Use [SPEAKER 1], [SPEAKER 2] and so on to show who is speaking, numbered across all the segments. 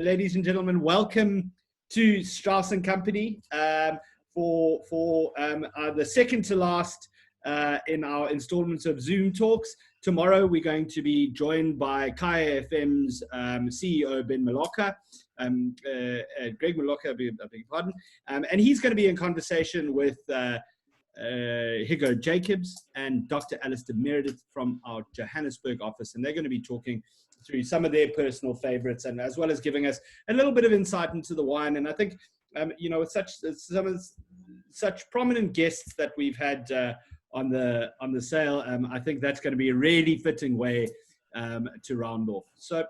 [SPEAKER 1] Ladies and gentlemen, welcome to Strauss Company for the second to last in our installments of Zoom Talks. Tomorrow we're going to be joined by Kaya FM's CEO Ben Maloka, Greg Maloka, I beg your pardon, and he's going to be in conversation with Hugo Jacobs and Dr. Alistair Meredith from our Johannesburg office, and they're going to be talking through some of their personal favorites, and as well as giving us a little bit of insight into the wine. And I think, with such prominent guests that we've had on the sale, I think that's going to be a really fitting way to round off. So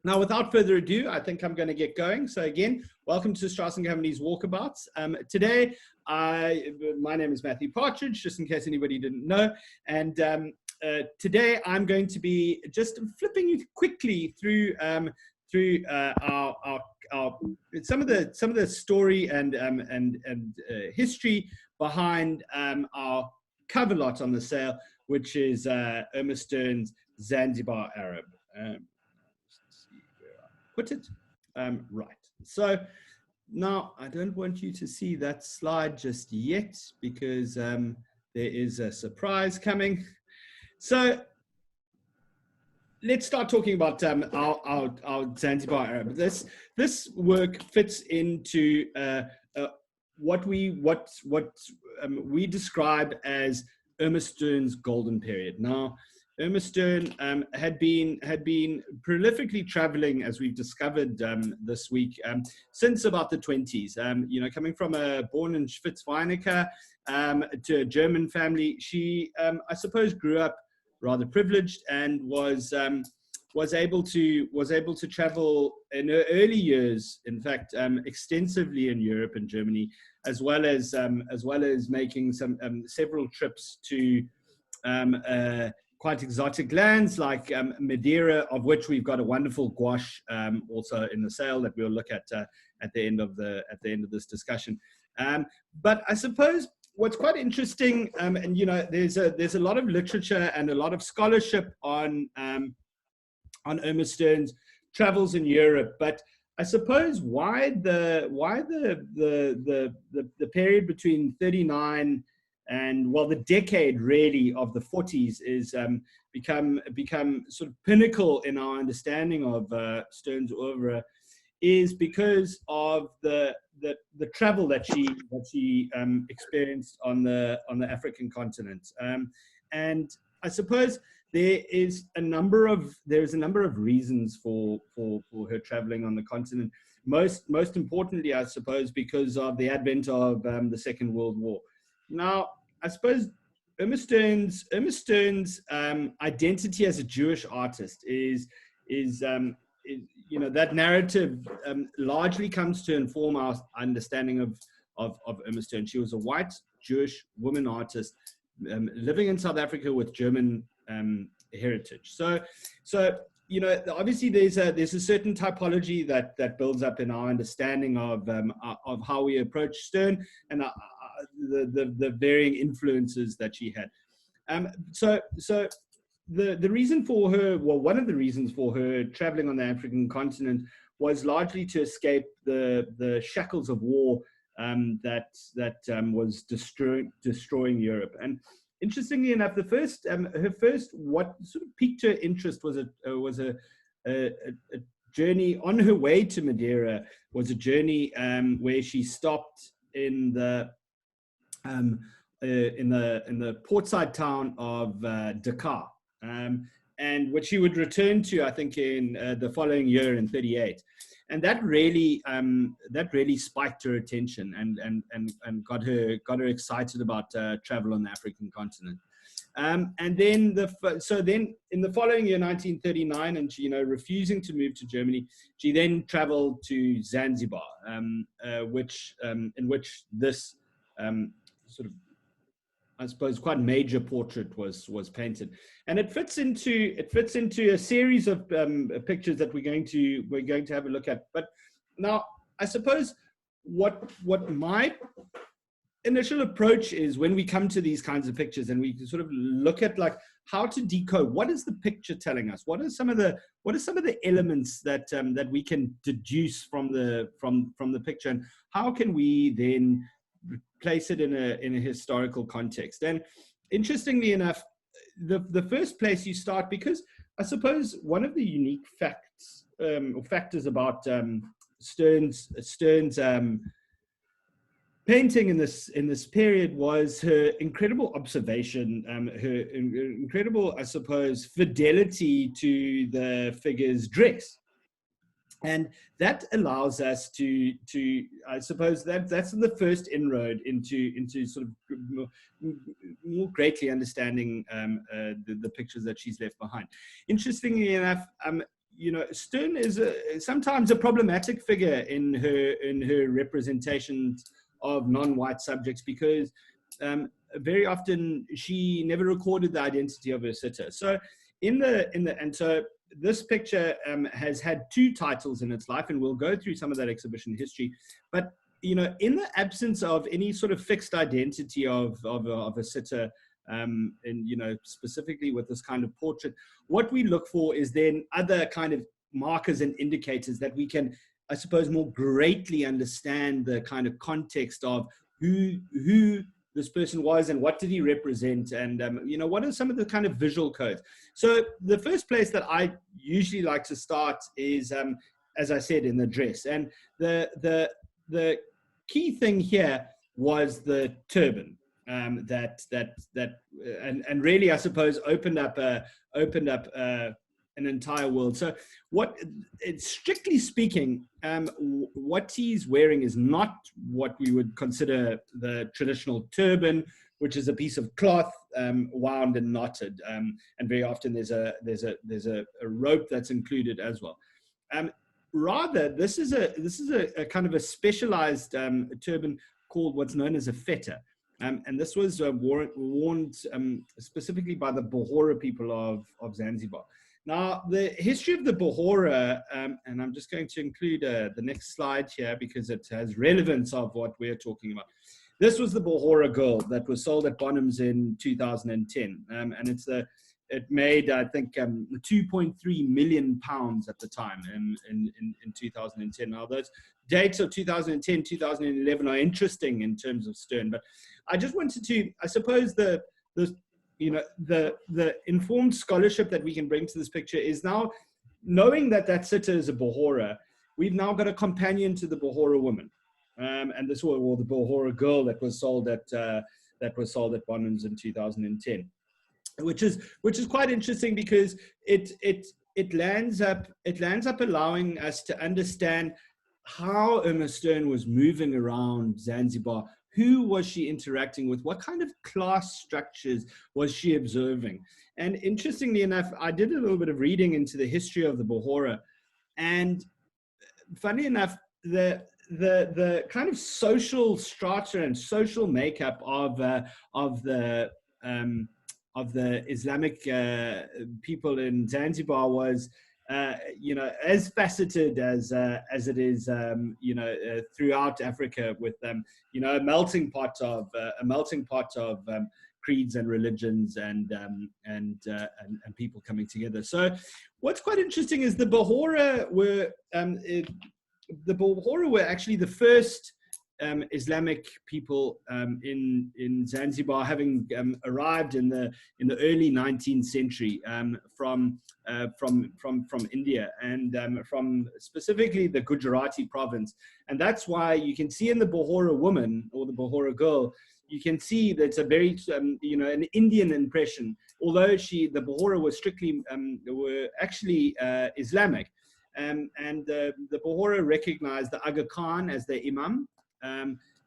[SPEAKER 1] now, without further ado, I think I'm going to get going. So again, welcome to Strauss & Company's Walkabouts. Today, my name is Matthew Partridge, just in case anybody didn't know, and today I'm going to be just flipping you quickly through our some of the story and history behind our cover lot on the sale, which is Irma Stern's Zanzibar Arab. Let's see where I put it. Right. So now I don't want you to see that slide just yet because there is a surprise coming. So let's start talking about our Zanzibar Arab. This work fits into what we describe as Irma Stern's golden period. Now, Irma Stern had been prolifically traveling, as we've discovered this week, since about the 20s. Coming from a born in Schwyz to a German family, she, I suppose, grew up rather privileged and was able to travel in her early years, in fact, extensively in Europe and Germany, as well as making several trips to quite exotic lands like Madeira, of which we've got a wonderful gouache also in the sale that we'll look at the end of this discussion. But I suppose what's quite interesting, there's a lot of literature and a lot of scholarship on Irma Stern's travels in Europe, but I suppose why the period between 39 and, well, the decade really of the 40s is become sort of pinnacle in our understanding of Stern's oeuvre, is because of the travel that she experienced on the African continent, and I suppose there's a number of reasons for her traveling on the continent. Most importantly, I suppose, because of the advent of the Second World War. Now, I suppose Irma Stern's identity as a Jewish artist is that narrative largely comes to inform our understanding of Irma Stern. She was a white Jewish woman artist living in South Africa with German heritage. So obviously there's a certain typology that builds up in our understanding of how we approach Stern and the varying influences that she had. So the reason for her, well, one of the reasons for her traveling on the African continent was largely to escape the shackles of war that was destroying Europe. And interestingly enough, her first what sort of piqued her interest was a journey on her way to Madeira. Was a journey where she stopped in the portside town of Dakar, and which she would return to, I think, in the following year in 38. And that really spiked her attention and got her excited about travel on the African continent. And then in the following year, 1939, and she, refusing to move to Germany, she then traveled to Zanzibar, in which this sort of, I suppose, quite major portrait was painted, and it fits into a series of pictures that we're going to have a look at. But now, I suppose what my initial approach is when we come to these kinds of pictures and we sort of look at like how to decode what is the picture telling us, what are some of the elements that that we can deduce from the picture, and how can we then place it in a historical context. And interestingly enough, the first place you start, because I suppose one of the unique facts or factors about Stern's painting in this period was her incredible observation, her incredible, I suppose, fidelity to the figure's dress. And that allows us to I suppose that's the first inroad into sort of more greatly understanding the pictures that she's left behind. Interestingly enough, you know, Stern is sometimes a problematic figure in her representation of non-white subjects, because very often she never recorded the identity of her sitter. So so this picture has had 2 titles in its life, and we'll go through some of that exhibition history. But you know, in the absence of any sort of fixed identity of a sitter, and you know, specifically with this kind of portrait, what we look for is then other kind of markers and indicators that we can, I suppose, more greatly understand the kind of context of who this person was and what did he represent, and you know, what are some of the kind of visual codes. So the first place that I usually like to start is, as I said, in the dress, and the key thing here was the turban. That really, I suppose, opened up an entire world. So strictly speaking, what he's wearing is not what we would consider the traditional turban, which is a piece of cloth wound and knotted, and very often there's a rope that's included as well. Rather, this is a kind of a specialized turban called what's known as a feta. And this was worn specifically by the Bohora people of Zanzibar. Now, the history of the Bohora, and I'm just going to include the next slide here because it has relevance of what we're talking about. This was the Bohora girl that was sold at Bonhams in 2010, and it made, I think, 2.3 million pounds at the time in 2010. Now, those dates of 2010, 2011 are interesting in terms of Stern, but I just wanted to, I suppose, the informed scholarship that we can bring to this picture is now knowing that sitter is a Bohora. We've now got a companion to the Bohora woman, and this was the Bohora girl that was sold at Bonhams in 2010. Which is quite interesting because it lands up allowing us to understand how Irma Stern was moving around Zanzibar. Who was she interacting with? What kind of class structures was she observing? And interestingly enough, I did a little bit of reading into the history of the Bohora, and funny enough, the kind of social strata and social makeup of the Islamic people in Zanzibar was, you know, as faceted as it is, you know, throughout Africa, with you know, a melting pot of creeds and religions and people coming together. So, what's quite interesting is the Bohora were actually the first Islamic people in Zanzibar, having arrived in the early 19th century from India and from specifically the Gujarati province. And that's why you can see in the Bohora woman or the Bohora girl, you can see that it's a very you know, an Indian impression, although the Bohora was strictly were actually Islamic, and the Bohora recognized the Aga Khan as their imam.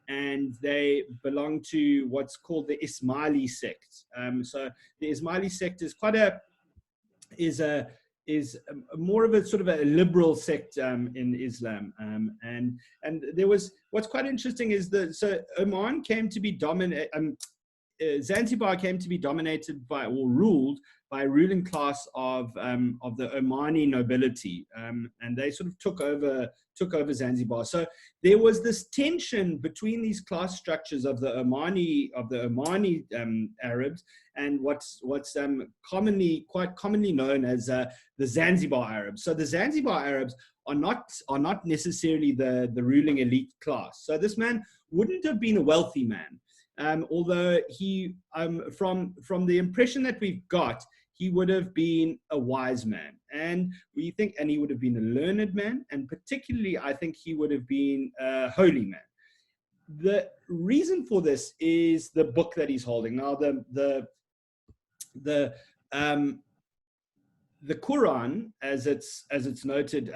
[SPEAKER 1] And they belong to what's called the Ismaili sect. So the Ismaili sect is more of a sort of a liberal sect in Islam. And there was, what's quite interesting is so Oman came to be dominant. Zanzibar came to be dominated by, or ruled by, a ruling class of the Omani nobility, and they sort of took over Zanzibar. So there was this tension between these class structures of the Omani Arabs and what's quite commonly known as the Zanzibar Arabs. So the Zanzibar Arabs are not necessarily the ruling elite class. So this man wouldn't have been a wealthy man, although he, from the impression that we've got, he would have been a wise man, and he would have been a learned man, and particularly, I think he would have been a holy man. The reason for this is the book that he's holding. Now, the Quran, as it's noted,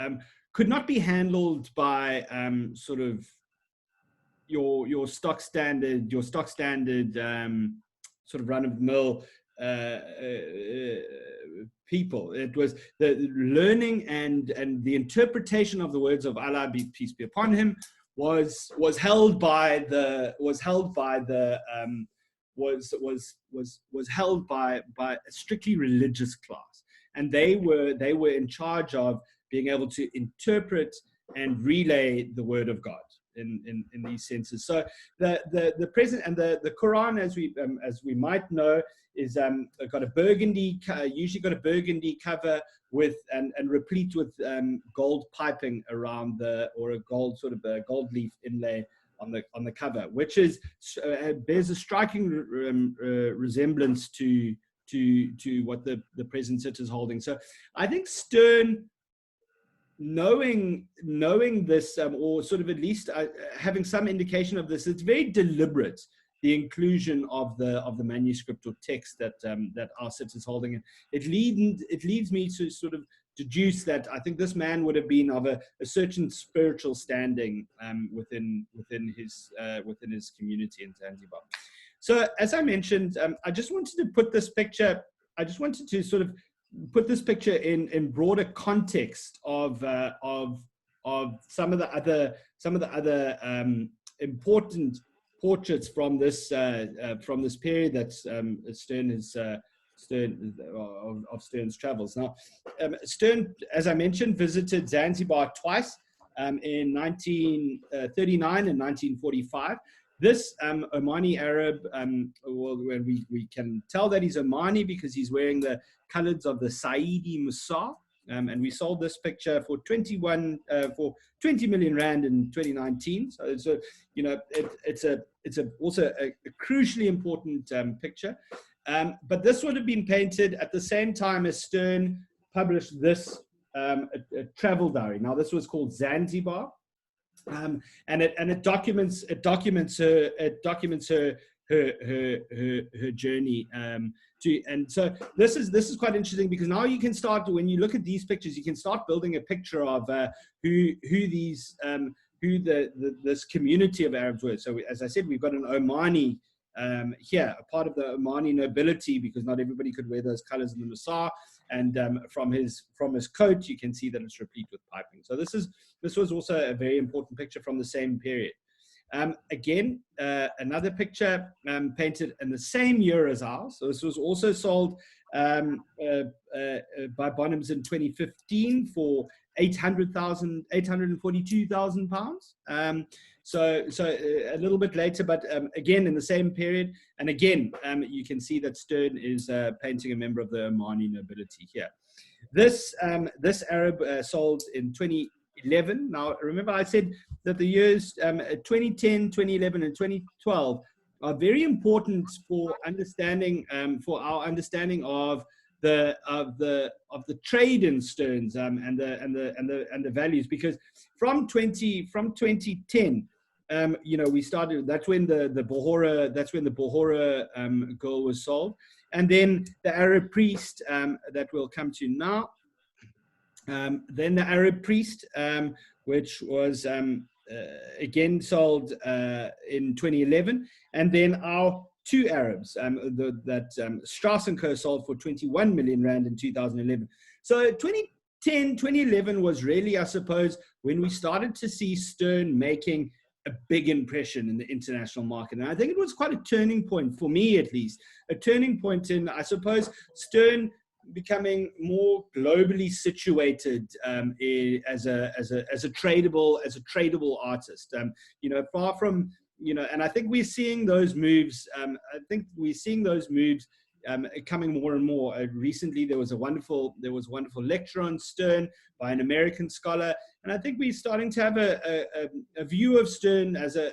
[SPEAKER 1] could not be handled by sort of your stock standard sort of run of the mill people. It was the learning and the interpretation of the words of Allah, peace be upon him, was held by a strictly religious class, and they were in charge of being able to interpret and relay the word of God in these senses. So the present and the Quran, as we might know, is got a burgundy, usually got a burgundy cover with and replete with gold piping around or a gold sort of a gold leaf inlay on the cover, which is bears a striking resemblance to what the present sit is holding. So I think Stern, knowing this, or sort of at least having some indication of this, it's very deliberate, the inclusion of the manuscript or text that our sit is holding. And it leads me to sort of deduce that I think this man would have been of a certain spiritual standing within his community in Zanzibar. So as I mentioned, I just wanted to put this picture. I just wanted to sort of put this picture in broader context of some of the other important portraits from this period that of Stern's travels. Now, Stern, as I mentioned, visited Zanzibar twice, in 1939 and 1945. This Omani Arab, well, we can tell that he's Omani because he's wearing the colors of the Saidi Musa, and we sold this picture for 20 million rand in 2019. So it's also a crucially important picture. But this would have been painted at the same time as Stern published this a travel diary. Now, this was called Zanzibar. And it documents her journey and so this is quite interesting, because now you can start, when you look at these pictures, you can start building a picture of who this community of Arabs were. So as I said, we've got an Omani here, a part of the Omani nobility, because not everybody could wear those colors in the Musa. And from his coat, you can see that it's replete with piping. So this was also a very important picture from the same period. Again, another picture painted in the same year as ours. So this was also sold by Bonhams in 2015 for £842,000. So a little bit later, but again in the same period. And again, you can see that Stern is painting a member of the Omani nobility here. This Arab sold in 2011. Now, remember I said that the years 2010, 2011, and 2012 are very important for understanding, for our understanding of the trade in Sterns and the values, because from 2010, we started. That's when the Bohora girl was sold, and then the Arab priest that we'll come to now. Then the Arab priest, which was again sold in 2011, and then our two Arabs that Strauss Co sold for 21 million rand in 2011. So 2010, 2011 was really, I suppose, when we started to see Stern making a big impression in the international market. And I think it was quite a turning point, for me at least, a turning point in, I suppose, Stern becoming more globally situated as a tradable artist. Far from, and I think we're seeing those moves. Coming more and more. Recently, there was a wonderful lecture on Stern by an American scholar, and I think we're starting to have a view of Stern as I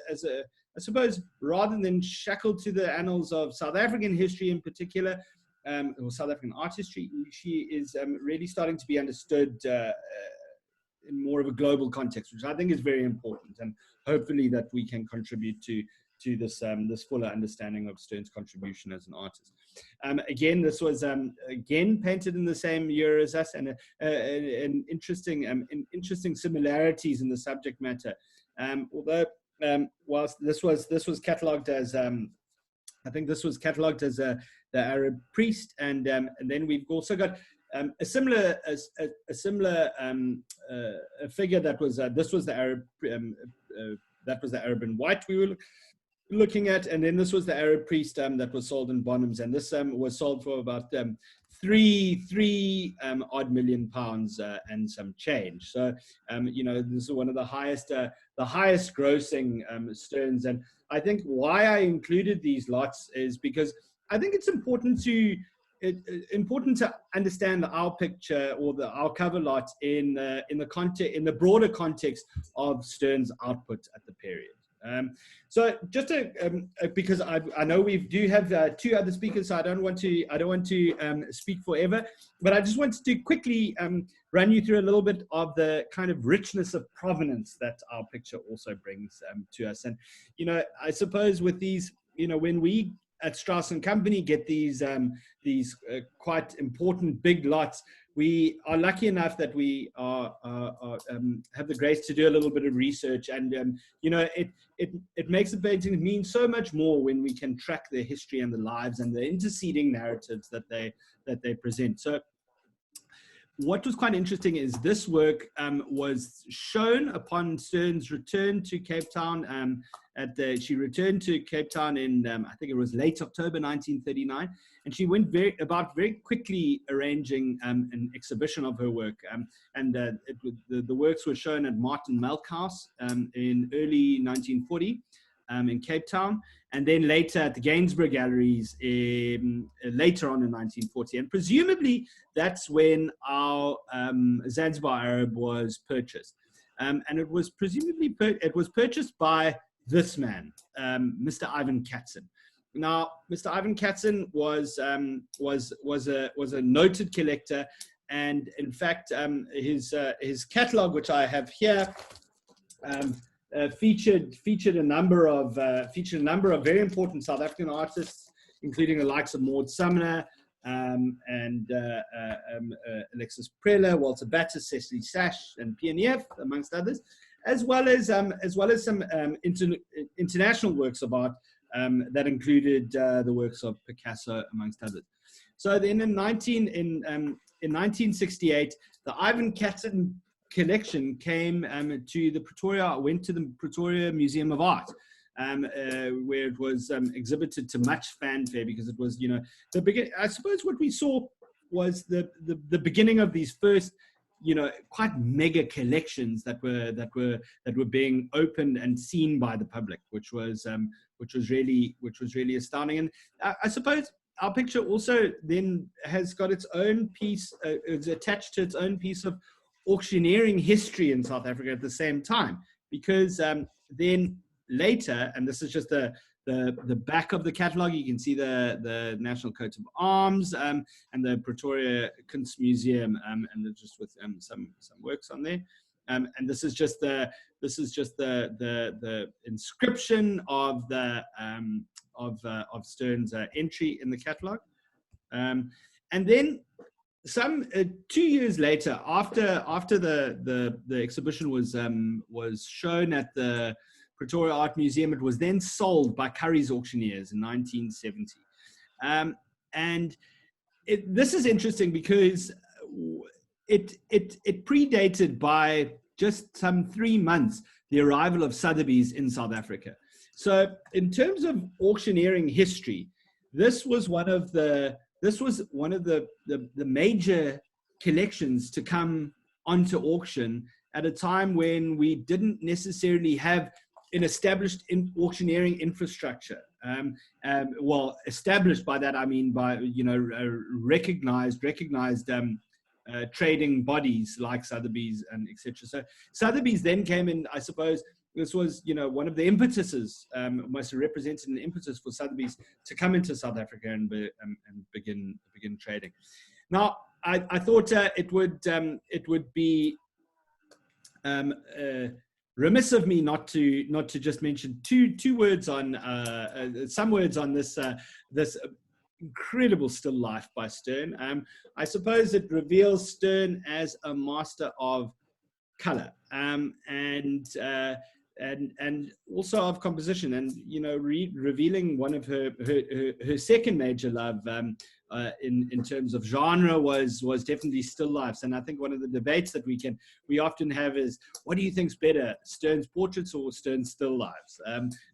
[SPEAKER 1] suppose, rather than shackled to the annals of South African history in particular, or South African art history, she is really starting to be understood in more of a global context, which I think is very important, and hopefully that we can contribute to this fuller understanding of Stern's contribution as an artist. Again, this was again painted in the same year as us, and interesting similarities in the subject matter. Although whilst this was catalogued as I think this was catalogued as the Arab priest, and then we've also got a similar figure that was this was the Arab that was the Arab in white we were looking at, and then this was the Arab priest that was sold in Bonhams, and this was sold for about three odd £million and some change. So this is one of the highest grossing Sterns, and I think why I included these lots is because I think it's important to understand our picture, or our cover lot in the broader context of Stern's output at the period. So just because I know we do have two other speakers, so I don't want to speak forever, but I just wanted to quickly run you through a little bit of the kind of richness of provenance that our picture also brings to us. And I suppose with these, when we at Strauss & Company get these quite important big lots, we are lucky enough that we have the grace to do a little bit of research, and it makes the painting mean so much more when we can track the history and the lives and the interceding narratives that they present. So what was quite interesting is this work was shown upon Stern's return to Cape Town. She returned to Cape Town in, I think it was late October 1939, and she went very quickly arranging an exhibition of her work. The works were shown at Martin Melk House in early 1940 in Cape Town, and then later at the Gainsborough Galleries later on in 1940. And presumably that's when our Zanzibar Arab was purchased. And it was presumably purchased by this man, Mr. Ivan Katzen. Now, Mr. Ivan Katzen was a noted collector, and in fact, his catalog, which I have here, featured a number of very important South African artists, including the likes of Maud Sumner and Alexis Preller, Walter Battis, Cecily Sash, and PNF, amongst others, as well as some international works of art that included the works of Picasso, amongst others. So then in 1968, the Ivan Katzen collection went to the Pretoria Museum of Art, where it was exhibited to much fanfare, because it was, I suppose what we saw was the beginning of these first, quite mega collections that were being opened and seen by the public, which was really astounding. And I suppose our picture also then has got its own piece, it's attached to its own piece of auctioneering history in South Africa at the same time, because then later, and this is just the back of the catalogue, you can see the National Coat of Arms and the Pretoria Kunstmuseum, and just with some works on there, and this is just the inscription of Stern's entry in the catalogue, and then some 2 years later, after the exhibition was shown at the Pretoria Art Museum, it was then sold by Curry's Auctioneers in 1970. And this is interesting because it predated by just some 3 months the arrival of Sotheby's in South Africa. So in terms of auctioneering history, this was one of the major collections to come onto auction at a time when we didn't necessarily have an established auctioneering infrastructure. Well, established by that I mean by recognized trading bodies like Sotheby's and etc. So Sotheby's then came in. I suppose this was one of the impetuses, most represented an impetus for Sotheby's to come into South Africa and begin trading. Now I thought it would be remiss of me not to just mention two words on some words on this incredible still life by Stern. I suppose it reveals Stern as a master of color and also of composition, and revealing one of her second major love in terms of genre was definitely still lifes. And I think one of the debates that we often have is, what do you think's better, Stern's portraits or Stern's still lives?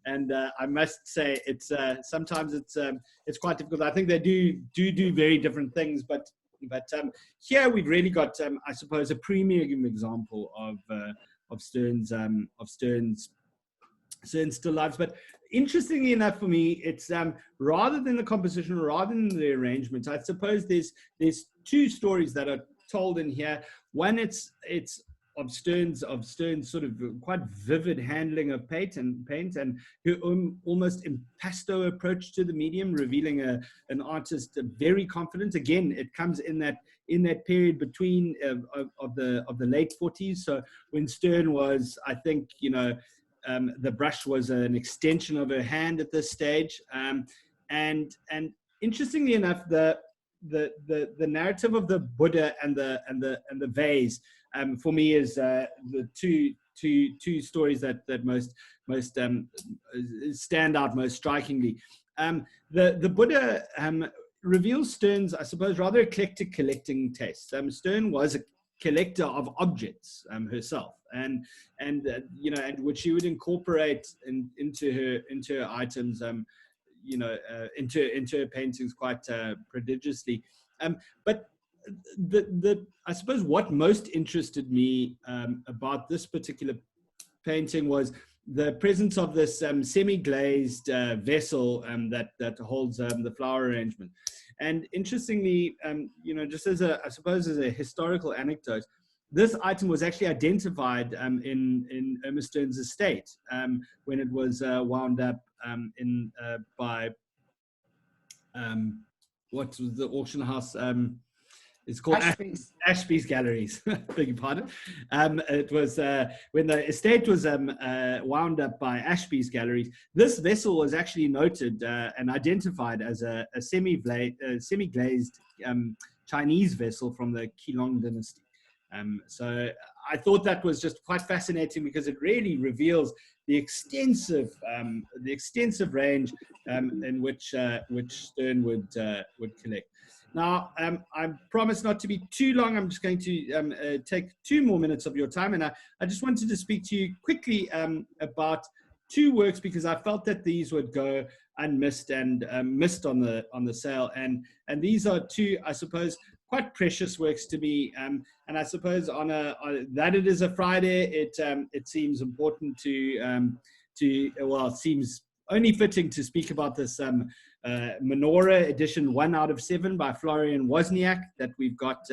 [SPEAKER 1] And I must say it's sometimes it's quite difficult. I think they do very different things, but here we've really got I suppose a premium example of Stern's still lives. But interestingly enough for me, it's rather than the composition, rather than the arrangement, I suppose there's two stories that are told in here. One, it's of Stern's sort of quite vivid handling of paint and her almost impasto approach to the medium, revealing an artist very confident. Again, it comes in that period between of the late 40s. So when Stern was, I think, the brush was an extension of her hand at this stage, and interestingly enough, the narrative of the Buddha and the vase, for me, is the two stories that most stand out most strikingly. The Buddha reveals Stern's, I suppose, rather eclectic collecting taste. Stern was a collector of objects herself, and which she would incorporate into her items, into her paintings quite prodigiously. But I suppose what most interested me about this particular painting was the presence of this semi-glazed vessel that holds the flower arrangement. And interestingly, just as I suppose as a historical anecdote, this item was actually identified in Irma Stern's estate when it was wound up by what was the auction house? It's called Ashby's Galleries. Beg your pardon. It was when the estate was wound up by Ashby's Galleries. This vessel was actually noted and identified as a semi-glazed Chinese vessel from the Qilong dynasty. So I thought that was just quite fascinating because it really reveals the extensive range in which Stern would collect. Now, I promise not to be too long. I'm just going to take 2 more minutes of your time, and I just wanted to speak to you quickly about 2 works because I felt that these would go unmissed and missed on the sale, and these are 2, I suppose, quite precious works to me. And I suppose on that it is a Friday, it seems important to it seems only fitting to speak about this Menorah edition 1 out of 7 by Florian Wozniak that we've got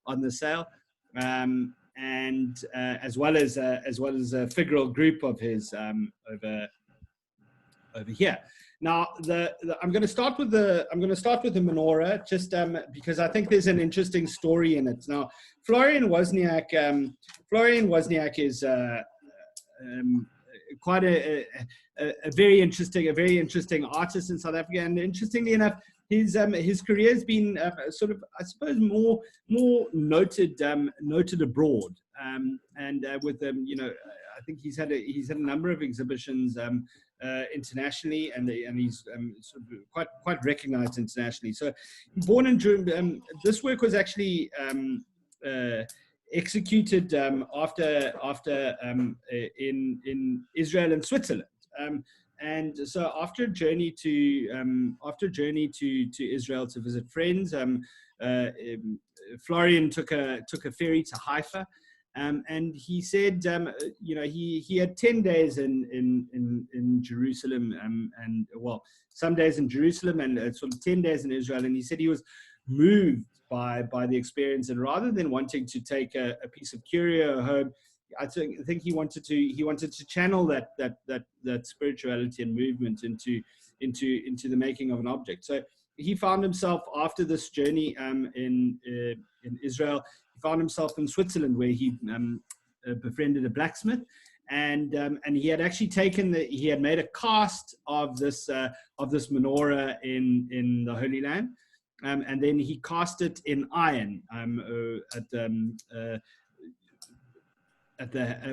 [SPEAKER 1] on the sale, and as well as a figural group of his over here. Now, I'm going to start with the Menorah just because I think there's an interesting story in it. Now, Florian Wozniak is quite a very interesting artist in South Africa, and interestingly enough, his career has been sort of, I suppose, more noted abroad, and with I think he's had a number of exhibitions internationally, and he's sort of quite recognized internationally. So, born in June, this work was actually executed after in Israel and Switzerland. And so after a journey to Israel to visit friends, Florian took a ferry to Haifa, and he said, he had 10 days in Jerusalem, and well, some days in Jerusalem and sort of 10 days in Israel, and he said he was moved by the experience, and rather than wanting to take a piece of curio home, I think he wanted to channel that spirituality and movement into the making of an object. So he found himself after this journey in Israel. He found himself in Switzerland, where he befriended a blacksmith, and he had actually he had made a cast of this menorah in the Holy Land, and then he cast it in iron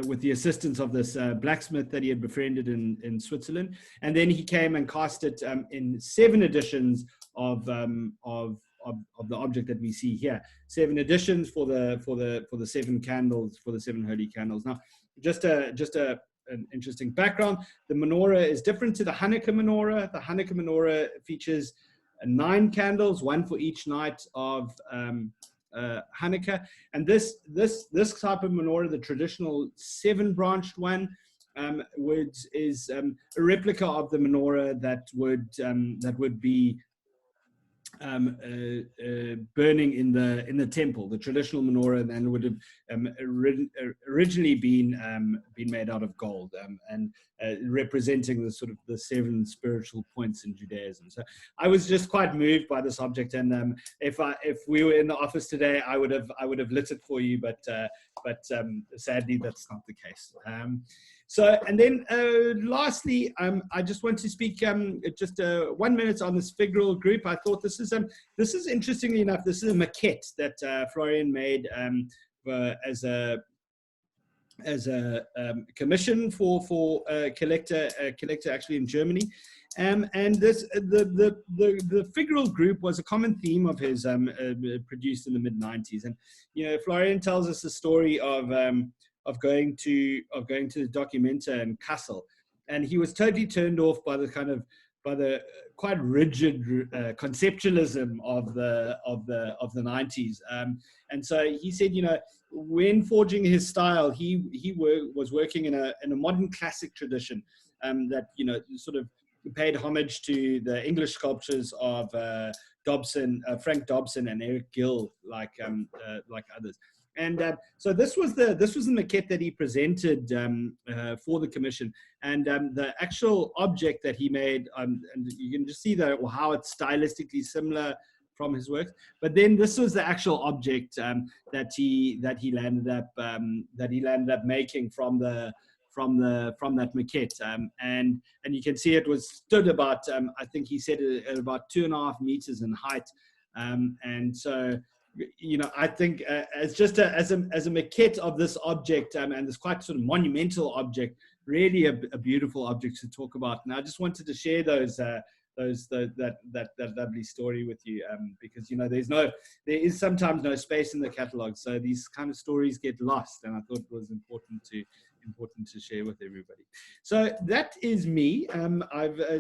[SPEAKER 1] with the assistance of this blacksmith that he had befriended in Switzerland, and then he came and cast it in 7 editions of the object that we see here. 7 editions for the 7 candles, for the 7 holy candles. Now, just an interesting background: the menorah is different to the Hanukkah menorah. The Hanukkah menorah features 9 candles, 1 for each night of Hanukkah, and this type of menorah, the traditional 7-branched one, is a replica of the menorah that would be burning in the temple, the traditional menorah, and would have originally been made out of gold, and representing the sort of the 7 spiritual points in Judaism. So I was just quite moved by this object, and if we were in the office today, I would have lit it for you, but sadly that's not the case. So, and then lastly, I just want to speak just 1 minute on this figural group. I thought this is interestingly enough, this is a maquette that Florian made as a commission for a collector actually in Germany, and this the figural group was a common theme of his produced in the mid-90s. And Florian tells us the story of going to the Documenta in Kassel, and he was totally turned off by the quite rigid conceptualism of the 90s, and so he said, when forging his style, he was working in a modern classic tradition that sort of paid homage to the English sculptures of Frank Dobson and Eric Gill, like others. And so this was the maquette that he presented for the commission, and the actual object that he made, and you can just see how it's stylistically similar from his works. But then this was the actual object that he landed up making from that maquette, and you can see it was stood about I think he said at about 2.5 meters in height, and so. I think as a maquette of this object, and this quite sort of monumental object, really a beautiful object to talk about. And I just wanted to share that lovely story with you, because there is sometimes no space in the catalog, so these kind of stories get lost, and I thought it was important to share with everybody. So that is me.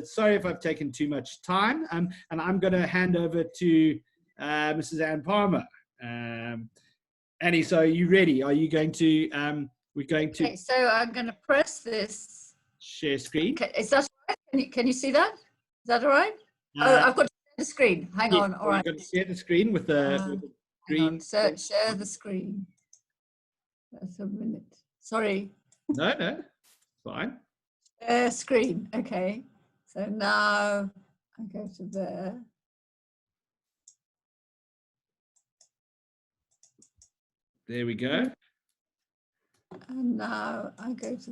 [SPEAKER 1] Sorry if I've taken too much time, and I'm going to hand over to Mrs. Ann Palmer. Annie, so are you ready? Are you going to, we're going to...
[SPEAKER 2] Okay, so I'm going to press this.
[SPEAKER 1] Share screen.
[SPEAKER 2] Okay, is that all right? Can you see that? Is that all right? I've got to share the screen. Hang on, all right.
[SPEAKER 1] You've got to share the screen with the green...
[SPEAKER 2] Share the screen. That's a minute. Sorry.
[SPEAKER 1] No, it's fine.
[SPEAKER 2] Share screen, okay. So now I go to there.
[SPEAKER 1] There we go.
[SPEAKER 2] And now I go to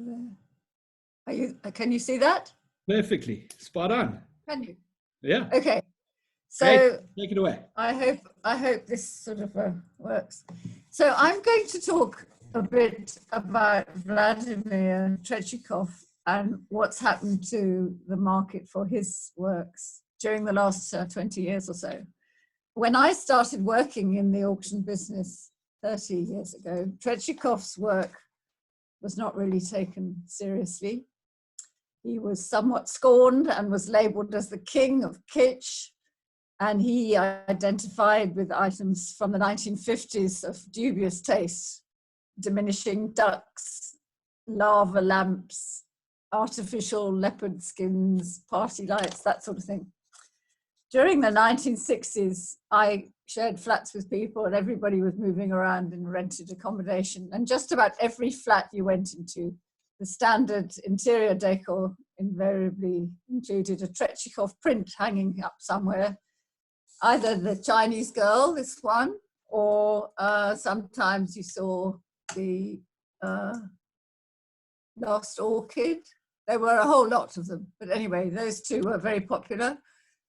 [SPEAKER 2] there. Can you see that?
[SPEAKER 1] Perfectly. Spot on.
[SPEAKER 2] Can you?
[SPEAKER 1] Yeah.
[SPEAKER 2] Okay. So
[SPEAKER 1] great. Take it away.
[SPEAKER 2] I hope this sort of works. So I'm going to talk a bit about Vladimir Tretchikoff and what's happened to the market for his works during the last 20 years or so. When I started working in the auction business 30 years ago, Tretchikoff's work was not really taken seriously. He was somewhat scorned and was labeled as the king of kitsch. And he identified with items from the 1950s of dubious taste, diminishing ducks, lava lamps, artificial leopard skins, party lights, that sort of thing. During the 1960s, I shared flats with people and everybody was moving around in rented accommodation. And just about every flat you went into, the standard interior decor invariably included a Tretchikoff print hanging up somewhere. Either the Chinese girl, this one, or sometimes you saw the Lost Orchid. There were a whole lot of them. But anyway, those two were very popular.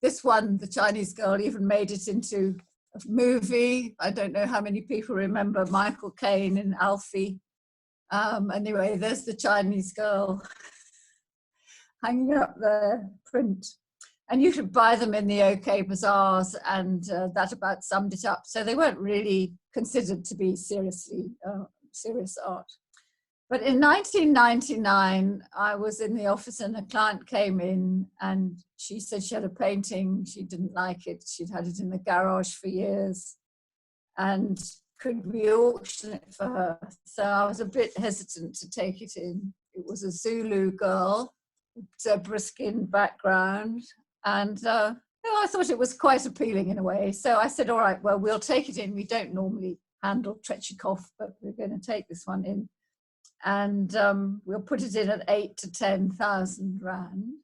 [SPEAKER 2] This one, the Chinese girl, even made it into a movie. I don't know how many people remember Michael Caine in Alfie. Anyway, there's the Chinese girl hanging up there, print. And you could buy them in the OK bazaars, and that about summed it up. So they weren't really considered to be serious art. But in 1999, I was in the office and a client came in and she said she had a painting, she didn't like it, she'd had it in the garage for years, and could we auction it for her? So I was a bit hesitant to take it in. It was a Zulu girl, zebra skin background, and I thought it was quite appealing in a way. So I said, all right, well, we'll take it in. We don't normally handle Tretchikoff, but we're going to take this one in. And we'll put it in at 8,000 to 10,000 rand.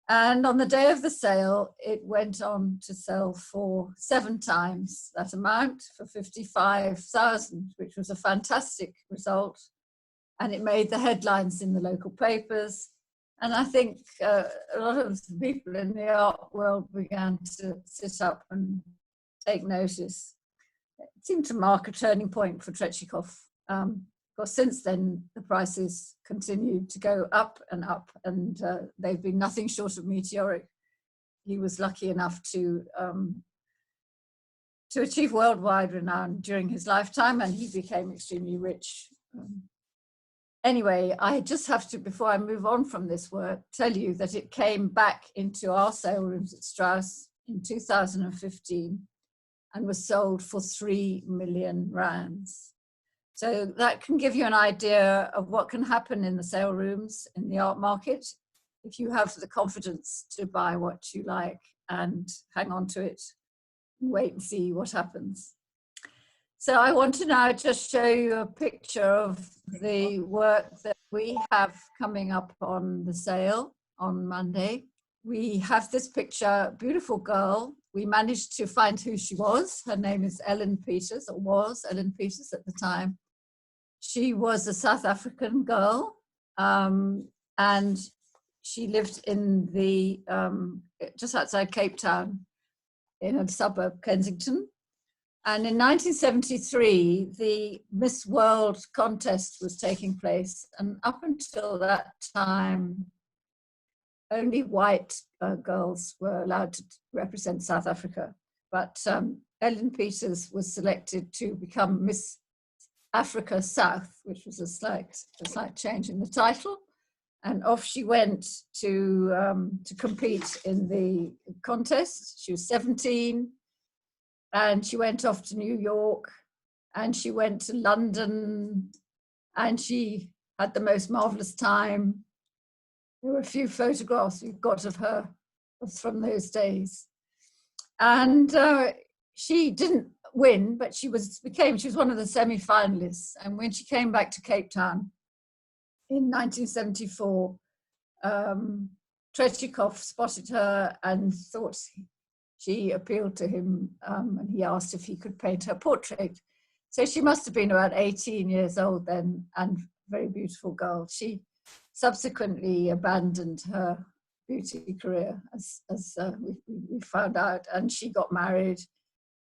[SPEAKER 2] And on the day of the sale, it went on to sell for 7 times that amount, for 55,000, which was a fantastic result. And it made the headlines in the local papers. And I think a lot of the people in the art world began to sit up and take notice. It seemed to mark a turning point for Tretchikoff. Because since then, the prices continued to go up, and they've been nothing short of meteoric. He was lucky enough to achieve worldwide renown during his lifetime, and he became extremely rich. Anyway, I just have to, before I move on from this work, tell you that it came back into our sale rooms at Strauss in 2015 and was sold for 3 million rands. So that can give you an idea of what can happen in the sale rooms in the art market if you have the confidence to buy what you like and hang on to it and wait and see what happens. So I want to now just show you a picture of the work that we have coming up on the sale on Monday. We have this picture, beautiful girl. We managed to find who she was. Her name is Ellen Peters, or was Ellen Peters at the time. She was a South African girl, and she lived in the, just outside Cape Town in a suburb, Kensington. And in 1973, the Miss World contest was taking place. And up until that time, only white girls were allowed to represent South Africa. But Ellen Peters was selected to become Miss Africa South, which was a slight change in the title. And off she went to compete in the contest. She was 17. And she went off to New York, and she went to London, and she had the most marvelous time. There were a few photographs we've got of her from those days. And she didn't win, but she was one of the semi-finalists. And when she came back to Cape Town in 1974, Tretchikoff spotted her and thought she appealed to him, and he asked if he could paint her portrait. So she must have been about 18 years old then, and very beautiful girl. She subsequently abandoned her beauty career, as we found out, and she got married,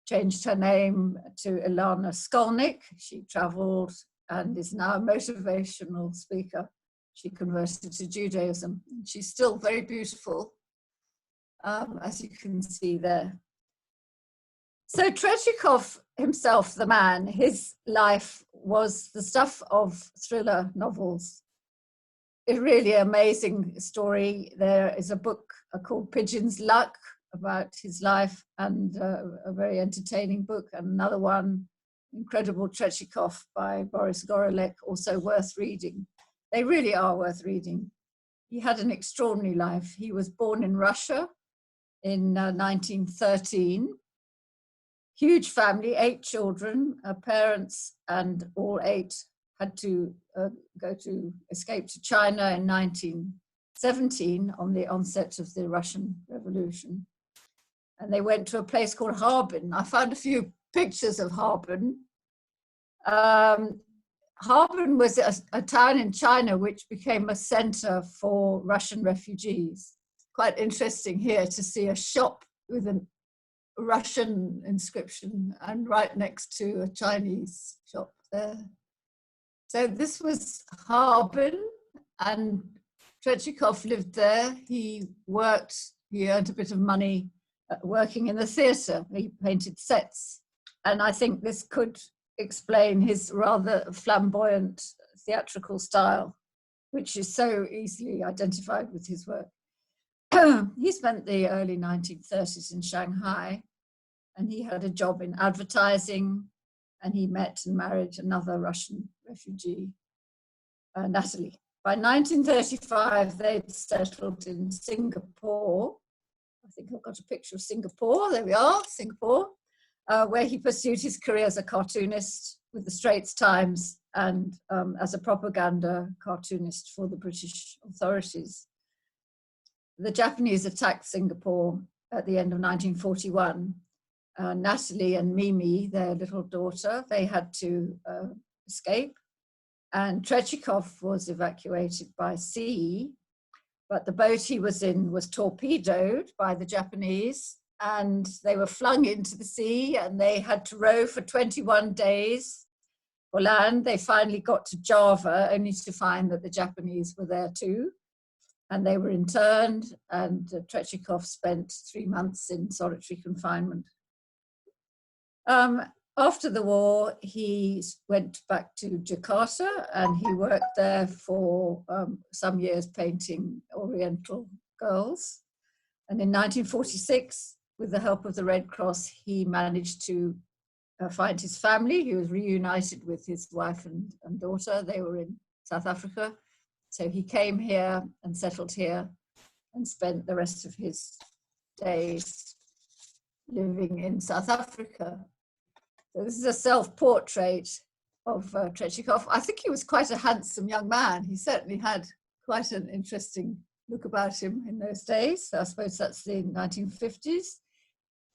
[SPEAKER 2] changed her name to Ilana Skolnick. She traveled and is now a motivational speaker. She converted to Judaism. She's still very beautiful, as you can see there. So Tretchikoff himself the man. His life was the stuff of thriller novels. A really amazing story. There is a book called Pigeon's Luck about his life, and a very entertaining book, and another one, Incredible Tretchikoff by Boris Gorelek, also worth reading. They really are worth reading. He had an extraordinary life. He was born in Russia in 1913. Huge family, 8 children, parents, and all 8 had to escape to China in 1917 on the onset of the Russian Revolution. And they went to a place called Harbin. I found a few pictures of Harbin. Harbin was a town in China which became a center for Russian refugees. Quite interesting here to see a shop with a Russian inscription and right next to a Chinese shop there. So this was Harbin, and Tretchikoff lived there. He earned a bit of money working in the theatre. He painted sets. And I think this could explain his rather flamboyant theatrical style, which is so easily identified with his work. He spent the early 1930s in Shanghai, and he had a job in advertising, and he met and married another Russian refugee, Natalie. By 1935, they'd settled in Singapore. I think I've got a picture of Singapore. There we are, Singapore, where he pursued his career as a cartoonist with the Straits Times and as a propaganda cartoonist for the British authorities. The Japanese attacked Singapore at the end of 1941. Natalie and Mimi, their little daughter, they had to escape. And Tretchikoff was evacuated by sea, but the boat he was in was torpedoed by the Japanese, and they were flung into the sea, and they had to row for 21 days for land. They finally got to Java, only to find that the Japanese were there too. And they were interned, and Tretchikoff spent 3 months in solitary confinement. After the war, he went back to Jakarta, and he worked there for some years painting Oriental girls. And in 1946, with the help of the Red Cross, he managed to find his family. He was reunited with his wife and daughter. They were in South Africa. So he came here and settled here and spent the rest of his days living in South Africa. So this is a self-portrait of Tretchikoff. I think he was quite a handsome young man. He certainly had quite an interesting look about him in those days. I suppose that's the 1950s.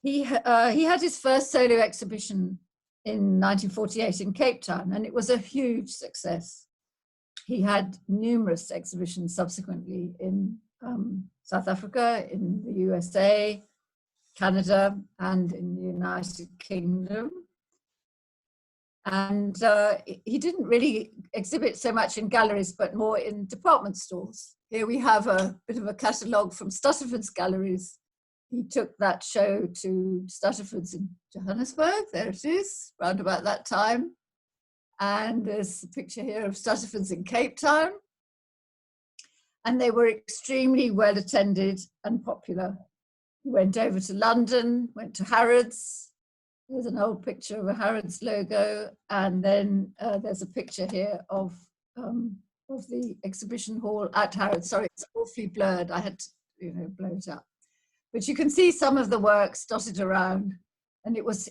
[SPEAKER 2] He had his first solo exhibition in 1948 in Cape Town, and it was a huge success. He had numerous exhibitions subsequently in South Africa, in the USA, Canada, and in the United Kingdom. And he didn't really exhibit so much in galleries, but more in department stores. Here we have a bit of a catalogue from Stutterford's galleries. He took that show to Stutterford's in Johannesburg. There it is, round about that time. And there's a picture here of Stutterford's in Cape Town. And they were extremely well attended and popular. He went over to London, went to Harrods. There's an old picture of a Harrods logo. And then there's a picture here of the exhibition hall at Harrods. Sorry, it's awfully blurred. I had to blow it up. But you can see some of the works dotted around. And it was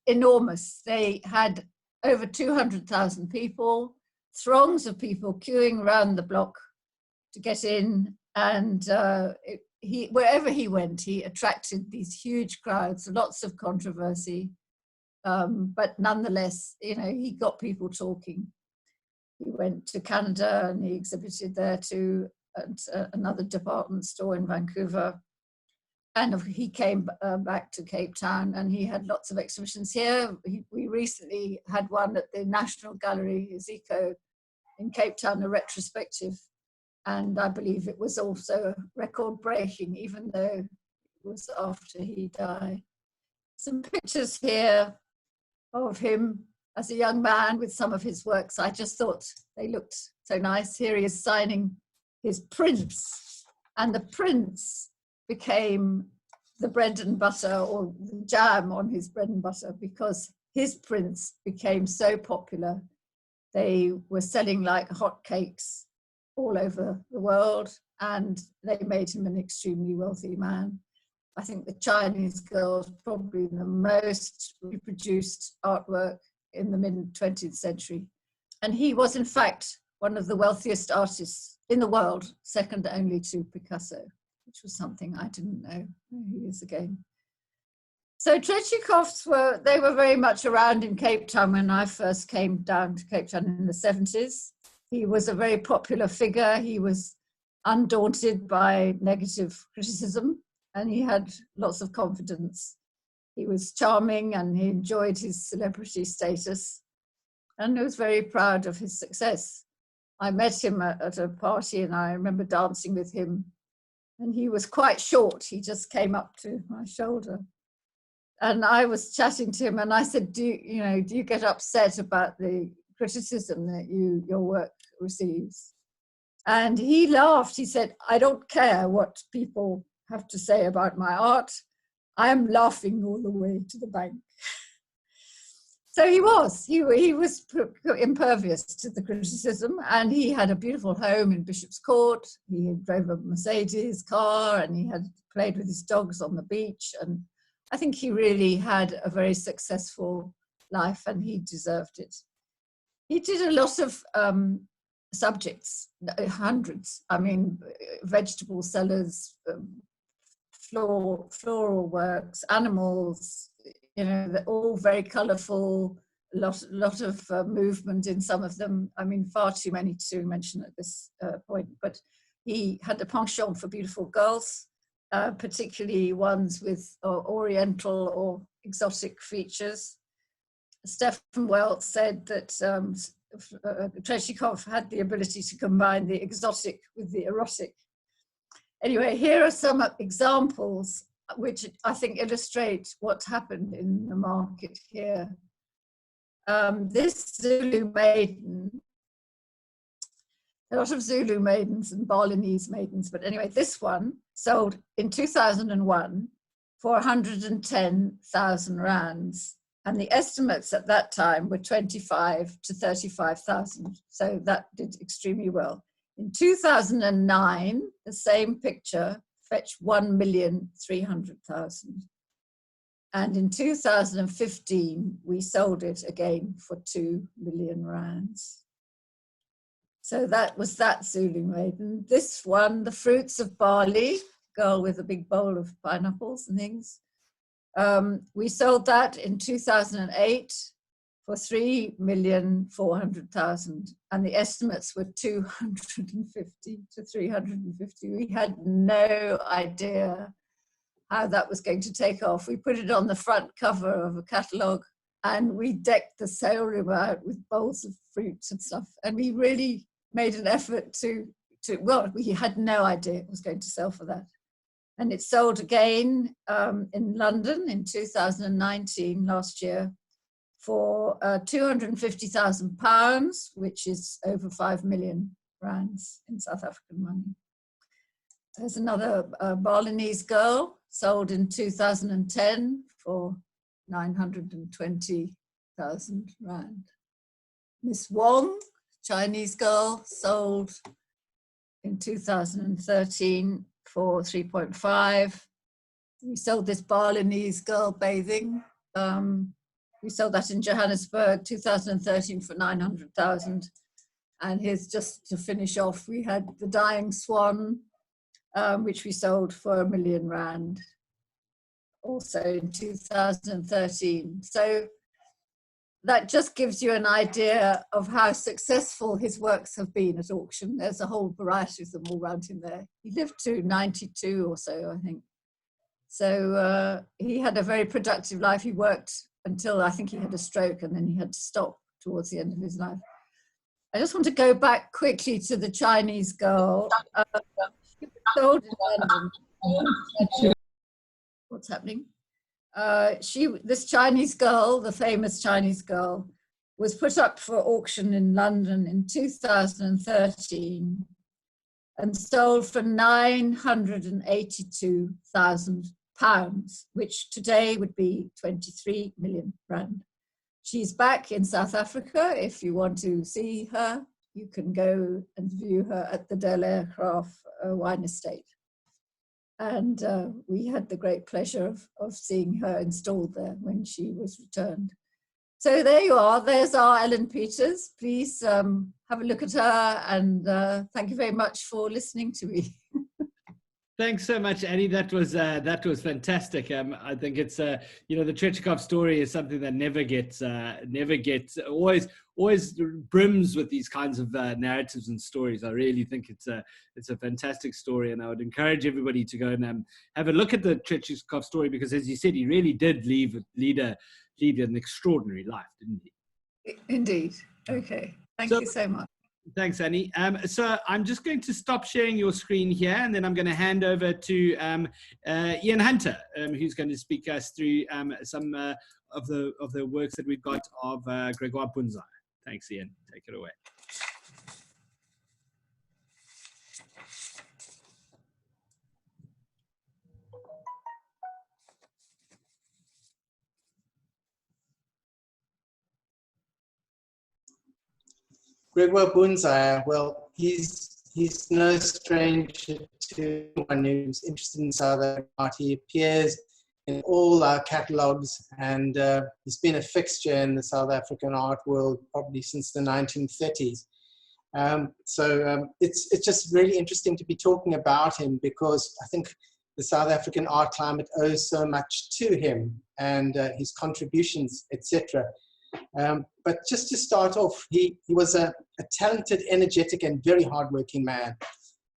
[SPEAKER 2] enormous. They had over 200,000 people, throngs of people queuing around the block to get in. And wherever he went, he attracted these huge crowds, lots of controversy. But nonetheless, he got people talking. He went to Canada and he exhibited there too at another department store in Vancouver. And he came back to Cape Town and he had lots of exhibitions here. We recently had one at the National Gallery, Zico, in Cape Town, a retrospective. And I believe it was also record-breaking, even though it was after he died. Some pictures here of him as a young man with some of his works. I just thought they looked so nice. Here he is signing his prints, and the prints became the bread and butter, or the jam on his bread and butter, because his prints became so popular. They were selling like hotcakes all over the world, and they made him an extremely wealthy man. I think the Chinese Girl is probably the most reproduced artwork in the mid-20th century. And he was, in fact, one of the wealthiest artists in the world, second only to Picasso, which was something I didn't know. There he is again. So Tretchikoffs were very much around in Cape Town when I first came down to Cape Town in the 70s. He was a very popular figure. He was undaunted by negative criticism, and he had lots of confidence. He was charming, and he enjoyed his celebrity status, and he was very proud of his success. I met him at a party, and I remember dancing with him, and he was quite short. He just came up to my shoulder. And I was chatting to him, and I said, do you get upset about the criticism that your work receives? And he laughed. He said, I don't care what people have to say about my art. I'm laughing all the way to the bank. So he was impervious to the criticism, and he had a beautiful home in Bishop's Court. He drove a Mercedes car, and he had played with his dogs on the beach. And I think he really had a very successful life, and he deserved it. He did a lot of subjects, hundreds. I mean, vegetable sellers, floral works, animals, they're all very colourful, a lot of movement in some of them. I mean, far too many to mention at this point, but he had a penchant for beautiful girls, particularly ones with oriental or exotic features. Stephen Wells said that Tretchikoff had the ability to combine the exotic with the erotic. Anyway, here are some examples which I think illustrate what happened in the market here. This Zulu maiden, a lot of Zulu maidens and Balinese maidens, but anyway, this one sold in 2001 for 110,000 rands. And the estimates at that time were 25 to 35,000. So that did extremely well. In 2009, the same picture fetched 1,300,000. And in 2015, we sold it again for 2 million rands. So that was that Zulu maiden. This one, the fruits of barley, girl with a big bowl of pineapples and things. We sold that in 2008 for 3,400,000, and the estimates were 250 to 350. We had no idea how that was going to take off. We put it on the front cover of a catalogue, and we decked the sale room out with bowls of fruits and stuff. And we really made an effort to well, we had no idea it was going to sell for that. And it sold again in London in 2019, last year, for £250,000, which is over 5 million rands in South African money. There's another Balinese girl, sold in 2010 for 920,000 rand. Miss Wong, Chinese girl, sold in 2013 for 3.5. We sold this Balinese girl bathing. We sold that in Johannesburg, 2013 for 900,000. And here's just to finish off, we had the Dying Swan, which we sold for 1 million rand, also in 2013. So that just gives you an idea of how successful his works have been at auction. There's a whole variety of them all around him there. He lived to 92 or so, I think. So he had a very productive life. He worked until I think he had a stroke, and then he had to stop towards the end of his life. I just want to go back quickly to the Chinese girl. She was sold in London. What's happening? This Chinese girl, the famous Chinese girl, was put up for auction in London in 2013 and sold for £982,000, which today would be 23 million rand. She's back in South Africa. If you want to see her, you can go and view her at the De Leergraaf wine estate. And we had the great pleasure of seeing her installed there when she was returned. So there you are. There's our Ellen Peters. Please have a look at her, and thank you very much for listening to me.
[SPEAKER 1] Thanks so much, Annie. That was fantastic. I think it's the Tretchikoff story is something that never gets always brims with these kinds of narratives and stories. I really think it's a fantastic story, and I would encourage everybody to go and have a look at the Tretchikoff story, because, as you said, he really did lead an extraordinary life, didn't he?
[SPEAKER 2] Indeed. Okay. Thank you so much.
[SPEAKER 1] Thanks, Annie. So I'm just going to stop sharing your screen here, and then I'm going to hand over to Ian Hunter, who's going to speak us through some of the works that we've got of Gregoire Boonzaier. Thanks, Ian. Take it away.
[SPEAKER 3] Gregoire Boonzaier, well, he's no stranger to anyone who's interested in South African art. He appears in all our catalogues, and he's been a fixture in the South African art world probably since the 1930s. It's just really interesting to be talking about him, because I think the South African art climate owes so much to him and his contributions, etc. But just to start off, he was a talented, energetic, and very hardworking man.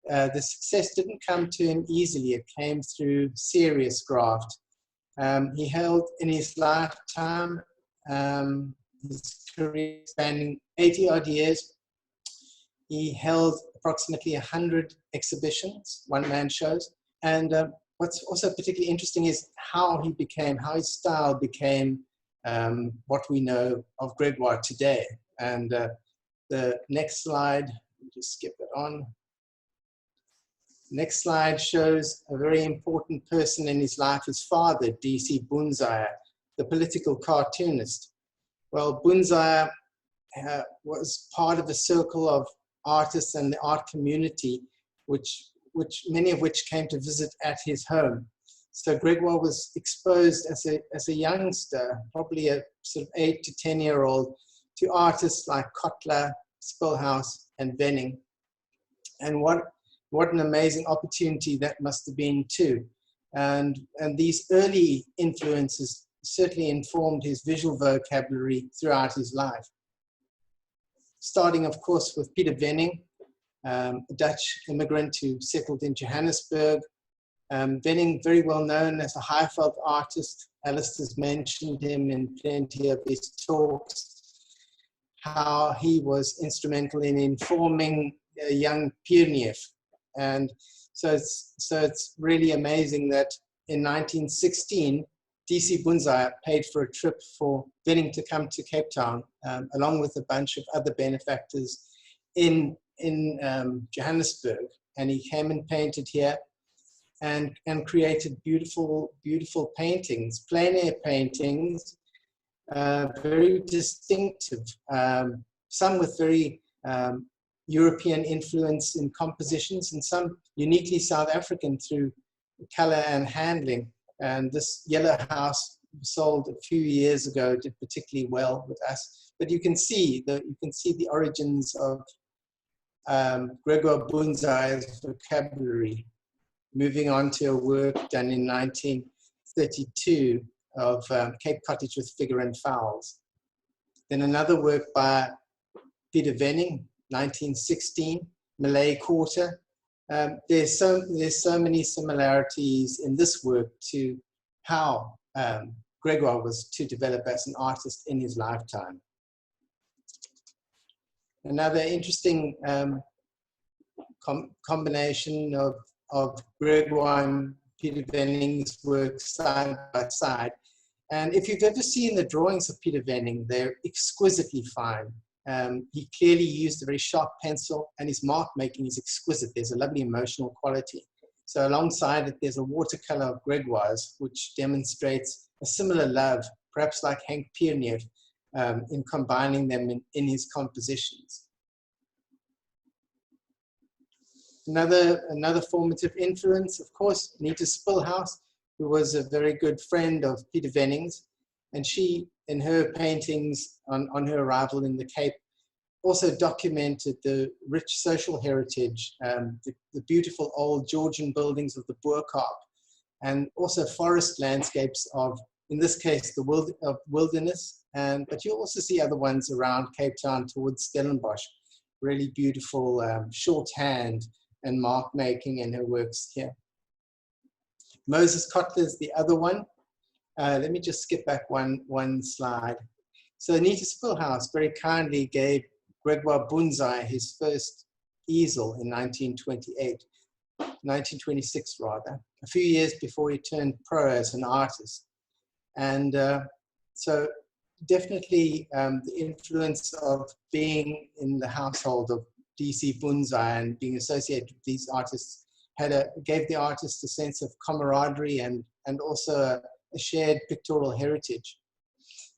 [SPEAKER 3] The success didn't come to him easily. It came through serious graft. He held in his lifetime, his career spanning 80 odd years. He held approximately 100 exhibitions, one-man shows. And what's also particularly interesting is how his style became what we know of Gregoire today. And the next slide, just skip it on. Next slide shows a very important person in his life, his father, D.C. Boonzaier, the political cartoonist. Well, Boonzaier was part of a circle of artists and the art community, many of which came to visit at his home. So Gregoire was exposed as a youngster, probably a sort of 8 to 10-year-old, to artists like Kotler, Spilhaus, and Wenning. And what an amazing opportunity that must have been too. And these early influences certainly informed his visual vocabulary throughout his life. Starting, of course, with Pieter Wenning, a Dutch immigrant who settled in Johannesburg. Wenning, very well known as a Highveld artist. Alistair's mentioned him in plenty of his talks, how he was instrumental in informing young Pieter. And so it's really amazing that in 1916, D.C. Boonzaier paid for a trip for Wenning to come to Cape Town, along with a bunch of other benefactors in Johannesburg. And he came and painted here and created beautiful, beautiful paintings, plein air paintings, very distinctive, some with very European influence in compositions, and some uniquely South African through color and handling. And this yellow house sold a few years ago, did particularly well with us. But you can see the origins of Gregoire Boonzaier's vocabulary, moving on to a work done in 1932 of Cape Cottage with Figure and Fowls. Then another work by Pieter Wenning, 1916, Malay Quarter. There's so many similarities in this work to how Gregoire was to develop as an artist in his lifetime. Another interesting combination of Gregoire and Pieter Wenning's work side by side And if you've ever seen the drawings of Pieter Wenning, they're exquisitely fine. He clearly used a very sharp pencil, and his mark making is exquisite. There's a lovely emotional quality. So alongside it, there's a watercolor of Gregoire's, which demonstrates a similar love, perhaps like Henk Pierneef, in combining them in his compositions. Another formative influence, of course, Nita Spilhaus, who was a very good friend of Pieter Wenning's, and she, in her paintings on her arrival in the Cape, also documented the rich social heritage, the beautiful old Georgian buildings of the Boerkaap, and also forest landscapes of, in this case, the wilderness, but you'll also see other ones around Cape Town towards Stellenbosch, really beautiful shorthand and mark making in her works here. Moses Kotler is the other one. Let me just skip back one slide. So Anita Spilhaus very kindly gave Gregoire Boonzaier his first easel in 1926 rather, a few years before he turned pro as an artist. And so definitely the influence of being in the household of DC Boonzaier and being associated with these artists gave the artist a sense of camaraderie and also a shared pictorial heritage.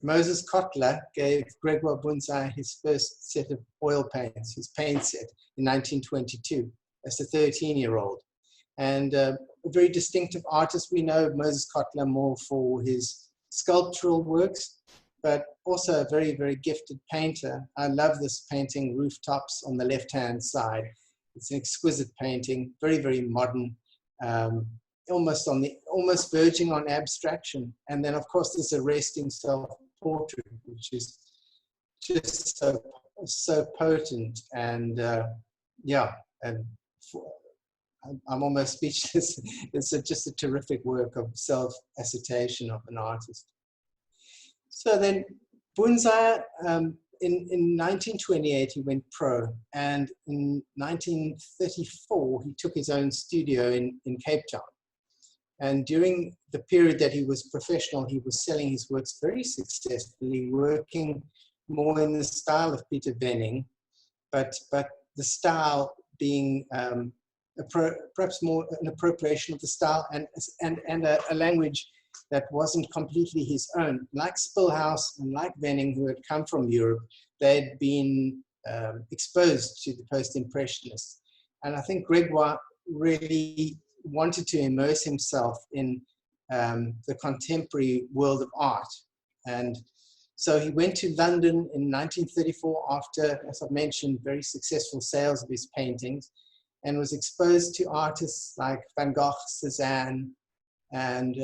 [SPEAKER 3] Moses Kotler gave Gregoire Boonzaier his first set of oil paints, his paint set, in 1922 as a 13-year-old. And a very distinctive artist. We know Moses Kotler more for his sculptural works, but also a very, very gifted painter. I love this painting, Rooftops, on the left-hand side. It's an exquisite painting, very, very modern, almost verging on abstraction. And then, of course, there's a resting self-portrait, which is just so potent. And yeah, and I'm almost speechless. It's just a terrific work of self-assertion of an artist. So then Boonzaier, in 1928, he went pro, and in 1934, he took his own studio in Cape Town. And during the period that he was professional, he was selling his works very successfully, working more in the style of Pieter Wenning, but the style being perhaps more an appropriation of the style and a language that wasn't completely his own. Like Spilhaus and like Wenning, who had come from Europe, they'd been exposed to the post-impressionists. And I think Gregoire really wanted to immerse himself in the contemporary world of art. And so he went to London in 1934 after, as I've mentioned, very successful sales of his paintings, and was exposed to artists like Van Gogh, Cézanne, and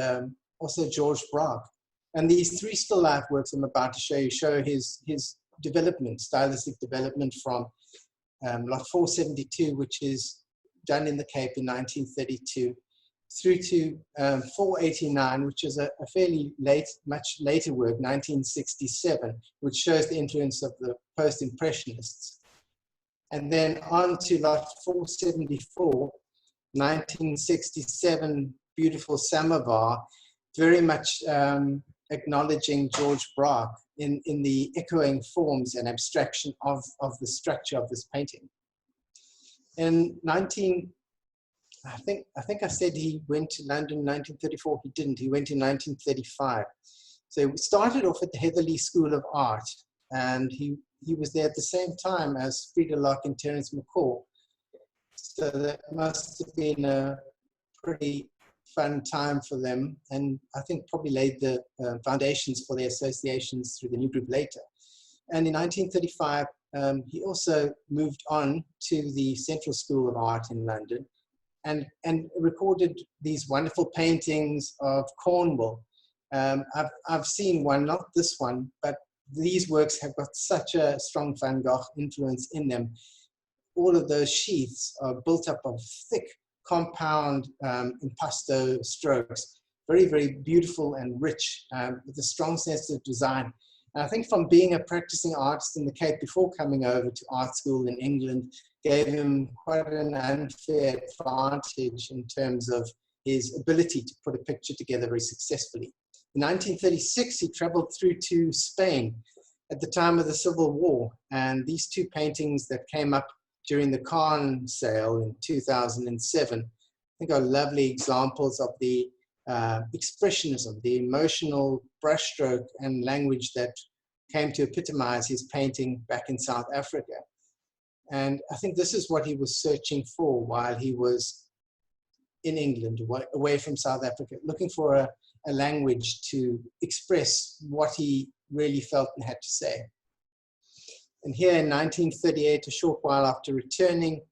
[SPEAKER 3] also Georges Braque. And these three still life works I'm about to show you show his development, stylistic development from lot 472, which is done in the Cape in 1932, through to 489, which is a fairly much later work, 1967, which shows the influence of the post-impressionists. And then on to lot 474, 1967, beautiful Samovar, very much acknowledging Georges Braque in the echoing forms and abstraction of the structure of this painting. In I think I said he went to London in 1934. He didn't. He went in 1935. So he started off at the Heatherley School of Art, and he was there at the same time as Frida Locke and Terence McCall. So that must have been a pretty fun time for them, and I think probably laid the foundations for their associations through the new group later. And in 1935, he also moved on to the Central School of Art in London and recorded these wonderful paintings of Cornwall. I've seen one, not this one, but these works have got such a strong Van Gogh influence in them. All of those sheaths are built up of thick, compound impasto strokes, very, very beautiful and rich, with a strong sense of design. And I think from being a practicing artist in the Cape before coming over to art school in England gave him quite an unfair advantage in terms of his ability to put a picture together very successfully. In 1936, he traveled through to Spain at the time of the Civil War. And these two paintings that came up during the Cannes sale in 2007, I think are lovely examples of the expressionism, the emotional brushstroke and language that came to epitomize his painting back in South Africa. And I think this is what he was searching for while he was in England, away from South Africa, looking for a language to express what he really felt and had to say. And here in 1938, a short while after returning,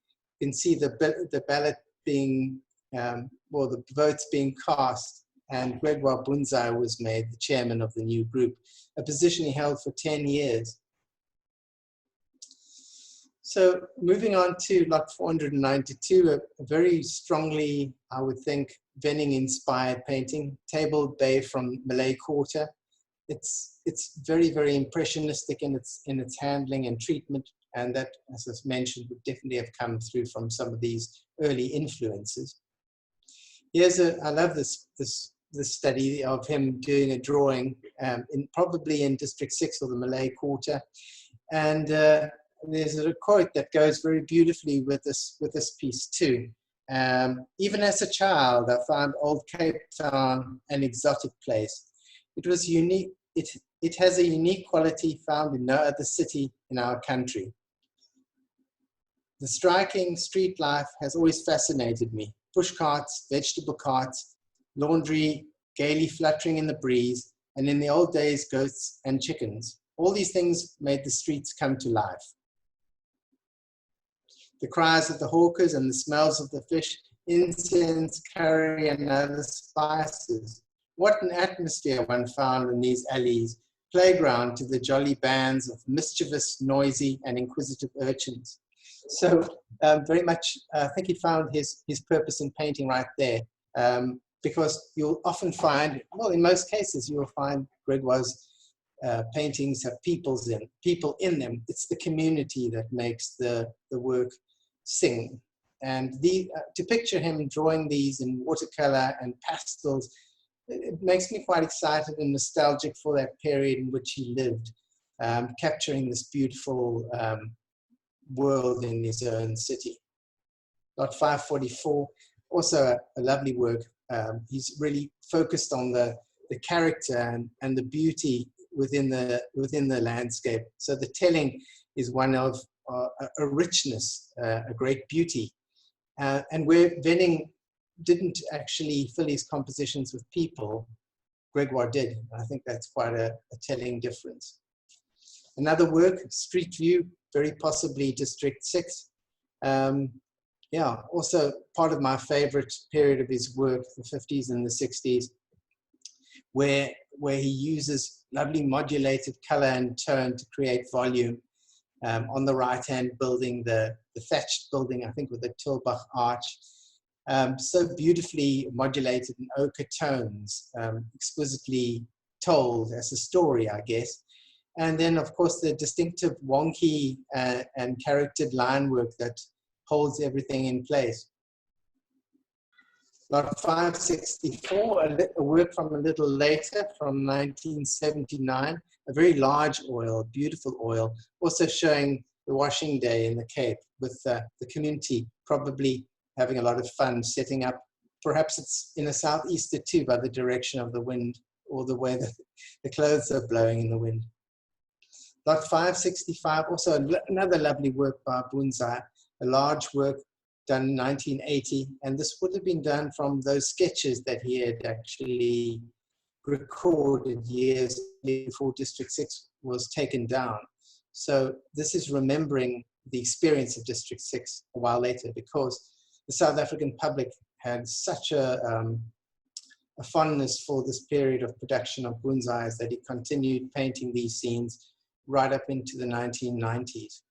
[SPEAKER 3] you can see the ballot being, well, the votes being cast, and Gregoire Boonzaier was made the chairman of the new group, a position he held for 10 years. So moving on to lot 492, a very strongly, I would think, Wenning-inspired painting, Table Bay from Malay Quarter. It's very, very impressionistic in its handling and treatment, and that, as I mentioned, would definitely have come through from some of these early influences. Here's I love this study of him doing a drawing, probably in District 6 or the Malay Quarter, and there's a quote that goes very beautifully with this piece too. Even as a child, I found Old Cape Town an exotic place. It was unique. It has a unique quality found in no other city in our country. The striking street life has always fascinated me. Push carts, vegetable carts, laundry gaily fluttering in the breeze, and in the old days, goats and chickens. All these things made the streets come to life. The cries of the hawkers and the smells of the fish, incense, curry, and other spices. What an atmosphere one found in these alleys, playground to the jolly bands of mischievous, noisy, and inquisitive urchins. So very much, I think he found his purpose in painting right there, because you'll often find, well, in most cases, you will find Gregoire's paintings have people in them. It's the community that makes the work sing. And to picture him drawing these in watercolor and pastels, it makes me quite excited and nostalgic for that period in which he lived, capturing this beautiful world in his own city. Lot 544, also a lovely work. He's really focused on the character and the beauty within the landscape. So the telling is one of a richness, a great beauty. And where Wenning didn't actually fill his compositions with people, Gregoire did. I think that's quite a telling difference. Another work, Street View, very possibly District 6. Yeah, also part of my favorite period of his work, the 50s and the 60s, where he uses lovely modulated color and tone to create volume. On the right-hand building, the thatched building, I think with the Tilbach arch, so beautifully modulated in ochre tones, exquisitely told as a story, I guess. And then, of course, the distinctive wonky and charactered line work that holds everything in place. Lot 564, a work from a little later, from 1979, a very large oil, beautiful oil, also showing the washing day in the Cape with the community probably having a lot of fun setting up. Perhaps it's in a southeaster too by the direction of the wind or the way that the clothes are blowing in the wind. Lot 565, also another lovely work by Boonzaier, a large work done in 1980, and this would have been done from those sketches that he had actually recorded years before District 6 was taken down. So this is remembering the experience of District 6 a while later, because the South African public had such a fondness for this period of production of Boonzaier's that he continued painting these scenes right up into the 1990s.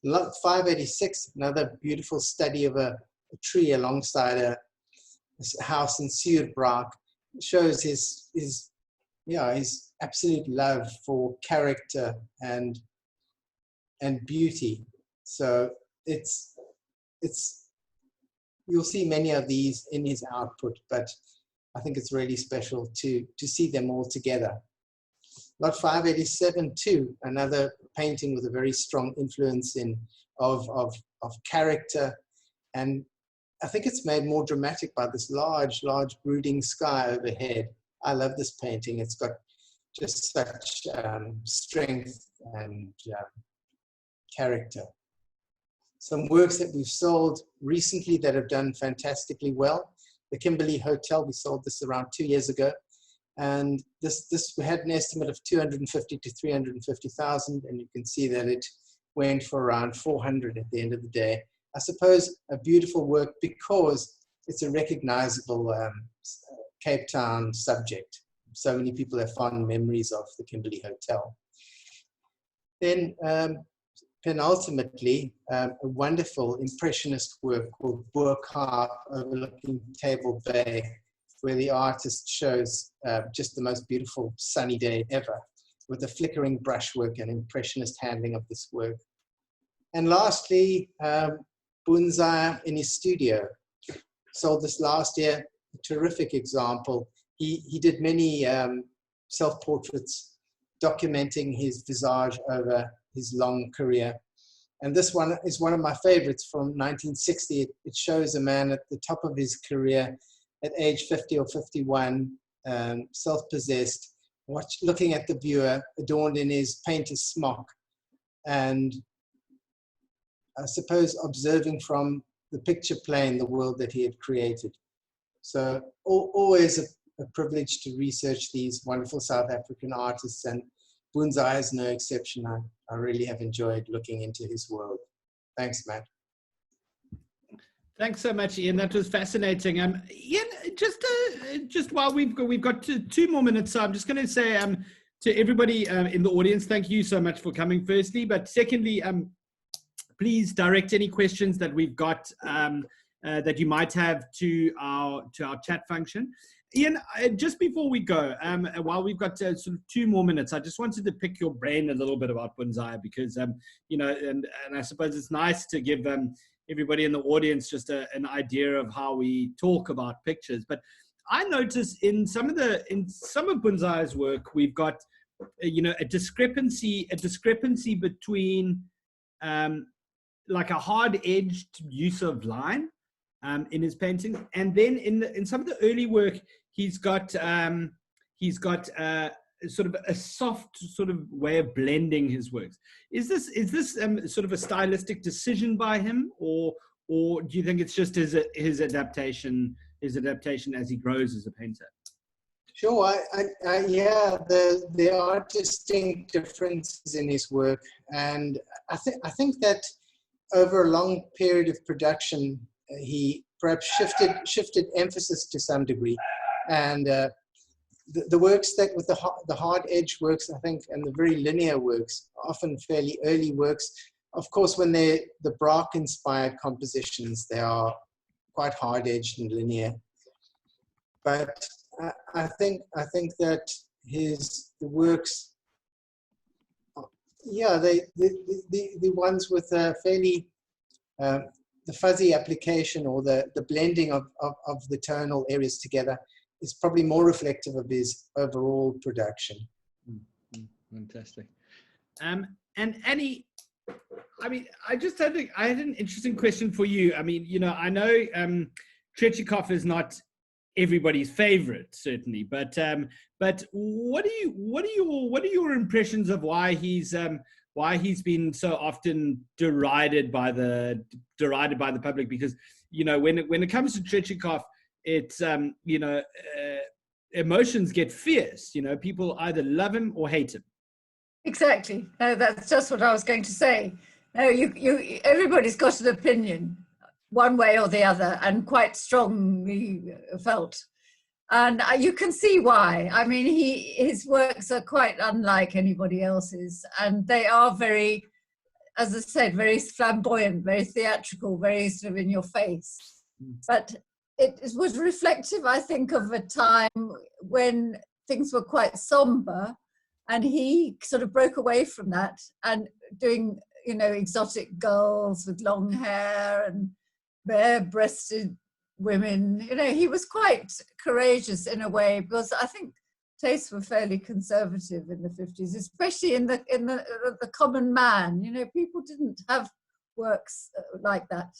[SPEAKER 3] Lot 586, another beautiful study of a tree alongside a house in Suurbraak, shows his absolute love for character and beauty. So you'll see many of these in his output, but I think it's really special to see them all together. Lot 587 too, another painting with a very strong influence of character, and I think it's made more dramatic by this large brooding sky overhead. I love this painting. It's got just such strength and character. Some works that we've sold recently that have done fantastically well. The Kimberley Hotel, we sold this around 2 years ago. And this we had an estimate of 250 to 350,000, and you can see that it went for around 400 at the end of the day. I suppose a beautiful work because it's a recognizable Cape Town subject. So many people have fond memories of the Kimberley Hotel. Then penultimately, a wonderful impressionist work called Boerkaap overlooking Table Bay, where the artist shows just the most beautiful sunny day ever with the flickering brushwork and impressionist handling of this work. And lastly, Boonzaier in his studio. Sold this last year, a terrific example. He did many self-portraits documenting his visage over his long career. And this one is one of my favorites from 1960. It shows a man at the top of his career at age 50 or 51, self-possessed, looking at the viewer, adorned in his painter's smock, and I suppose observing from the picture plane the world that he had created. So always a privilege to research these wonderful South African artists, and Boonzaier is no exception. I really have enjoyed looking into his world. Thanks, Matt.
[SPEAKER 1] Thanks so much, Ian. That was fascinating. Ian, just while we've got 2 more minutes, so I'm just going to say to everybody in the audience, thank you so much for coming. Firstly, but secondly, please direct any questions that we've got that you might have to our chat function. Ian, just before we go, while we've got sort of 2 more minutes, I just wanted to pick your brain a little bit about Boonzaier because you know, and I suppose it's nice to give everybody in the audience just an idea of how we talk about pictures. But I noticed in some of Boonzaier's work, we've got you know, a discrepancy between like a hard-edged use of line in his paintings, and then in some of the early work, he's got sort of a soft sort of way of blending his works. Is this sort of a stylistic decision by him, or do you think it's just his adaptation as he grows as a painter?
[SPEAKER 3] Sure, yeah, there are distinct differences in his work, and I think that over a long period of production, he perhaps shifted emphasis to some degree, and the works that with the hard edge works, I think, and the very linear works, often fairly early works. Of course, when they're the Braque inspired compositions, they are quite hard edged and linear. But I think that the works, yeah, the ones with a fairly the fuzzy application or the blending of the tonal areas together is probably more reflective of his overall production.
[SPEAKER 1] Fantastic. And Annie, I mean, I had an interesting question for you. I mean, you know, I know Tretchikoff is not everybody's favorite, certainly, but what are your impressions of why he's been so often derided by the public? Because, you know, when it comes to Tretchikoff, it's you know, emotions get fierce. You know, people either love him or hate him.
[SPEAKER 2] Exactly. No, that's just what I was going to say. No, everybody's got an opinion, one way or the other, and quite strongly felt. And you can see why. I mean, his works are quite unlike anybody else's, and they are very, as I said, very flamboyant, very theatrical, very sort of in your face. But it was reflective, I think, of a time when things were quite somber, and he sort of broke away from that and doing, you know, exotic girls with long hair and bare-breasted women. You know, he was quite courageous in a way, because I think tastes were fairly conservative in the 50s, especially in the common man. You know, people didn't have works like that.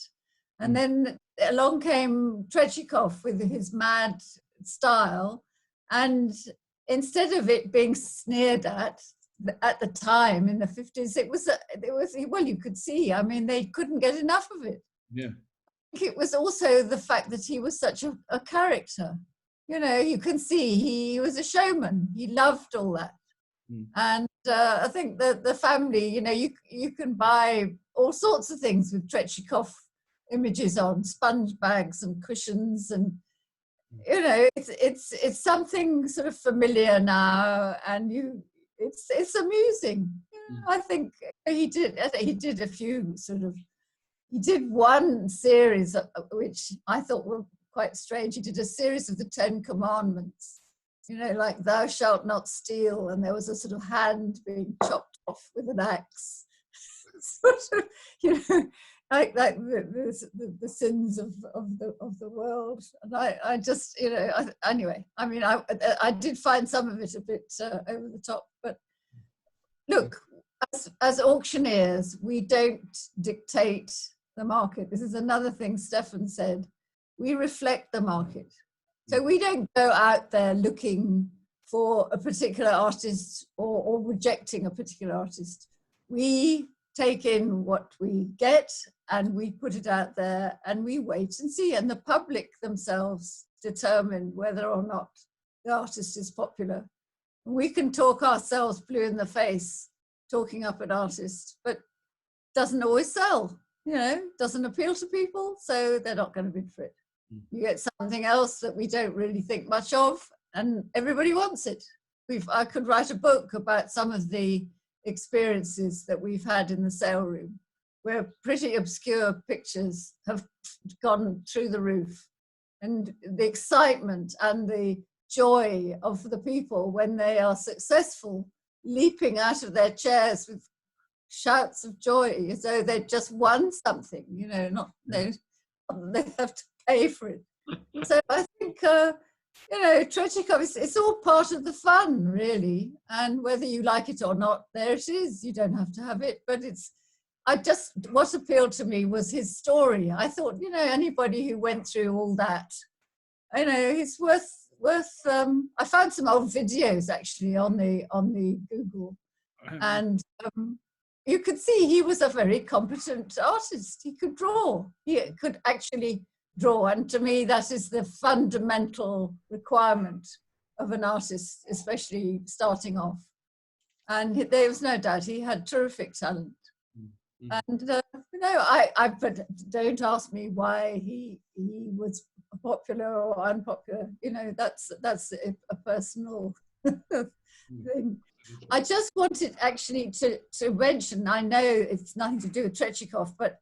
[SPEAKER 2] And then along came Tretchikoff with his mad style, and instead of it being sneered at the time in the 50s, it was well, you could see, I mean, they couldn't get enough of it.
[SPEAKER 1] Yeah.
[SPEAKER 2] I think it was also the fact that he was such a character. You know, you can see he was a showman. He loved all that. And I think that the family, you know, you can buy all sorts of things with Tretchikoff images on, sponge bags and cushions, and you know, it's something sort of familiar now, and it's amusing. You know, I think he did a few sort of, he did one series which I thought were quite strange. He did a series of the 10 Commandments, you know, like thou shalt not steal, and there was a sort of hand being chopped off with an axe, sort of, you know, like the sins of the world. And I just, you know, anyway, I mean, I did find some of it a bit over the top, but look, as auctioneers, we don't dictate the market. This is another thing Stefan said. We reflect the market. So we don't go out there looking for a particular artist or rejecting a particular artist. We take in what we get and we put it out there, and we wait and see. And the public themselves determine whether or not the artist is popular. We can talk ourselves blue in the face, talking up an artist, but doesn't always sell, you know, doesn't appeal to people, so they're not going to bid for it. You get something else that we don't really think much of, and everybody wants it. I could write a book about some of the experiences that we've had in the sale room, where pretty obscure pictures have gone through the roof, and the excitement and the joy of the people when they are successful, leaping out of their chairs with shouts of joy as though they'd just won something, you know, not they have to pay for it. So I think, you know, Tretchikoff, it's all part of the fun, really. And whether you like it or not, there it is. You don't have to have it, but what appealed to me was his story. I thought, you know, anybody who went through all that, you know, it's worth. I found some old videos actually on the Google, and you could see he was a very competent artist. He could draw. He could actually draw, and to me that is the fundamental requirement of an artist, especially starting off. And there was no doubt he had terrific talent. And you know, but don't ask me why he was popular or unpopular. You know, that's a personal thing. I just wanted actually to mention, I know it's nothing to do with Tretchikoff, but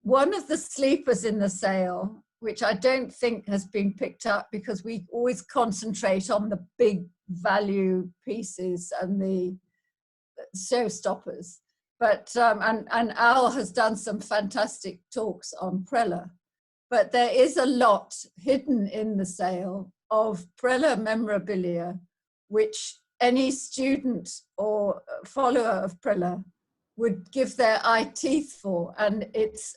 [SPEAKER 2] one of the sleepers in the sale, which I don't think has been picked up because we always concentrate on the big value pieces and the showstoppers. But, and Al has done some fantastic talks on Prella, but there is a lot hidden in the sale of Prella memorabilia, which any student or follower of Prella would give their eye teeth for. And it's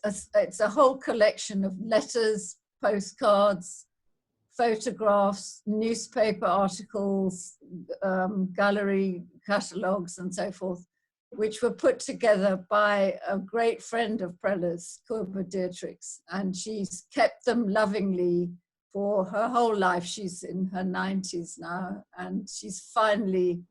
[SPEAKER 2] a whole collection of letters, postcards, photographs, newspaper articles, gallery catalogues and so forth, which were put together by a great friend of Prella's, Irma Stern, and she's kept them lovingly for her whole life. She's in her 90s now, and she's finally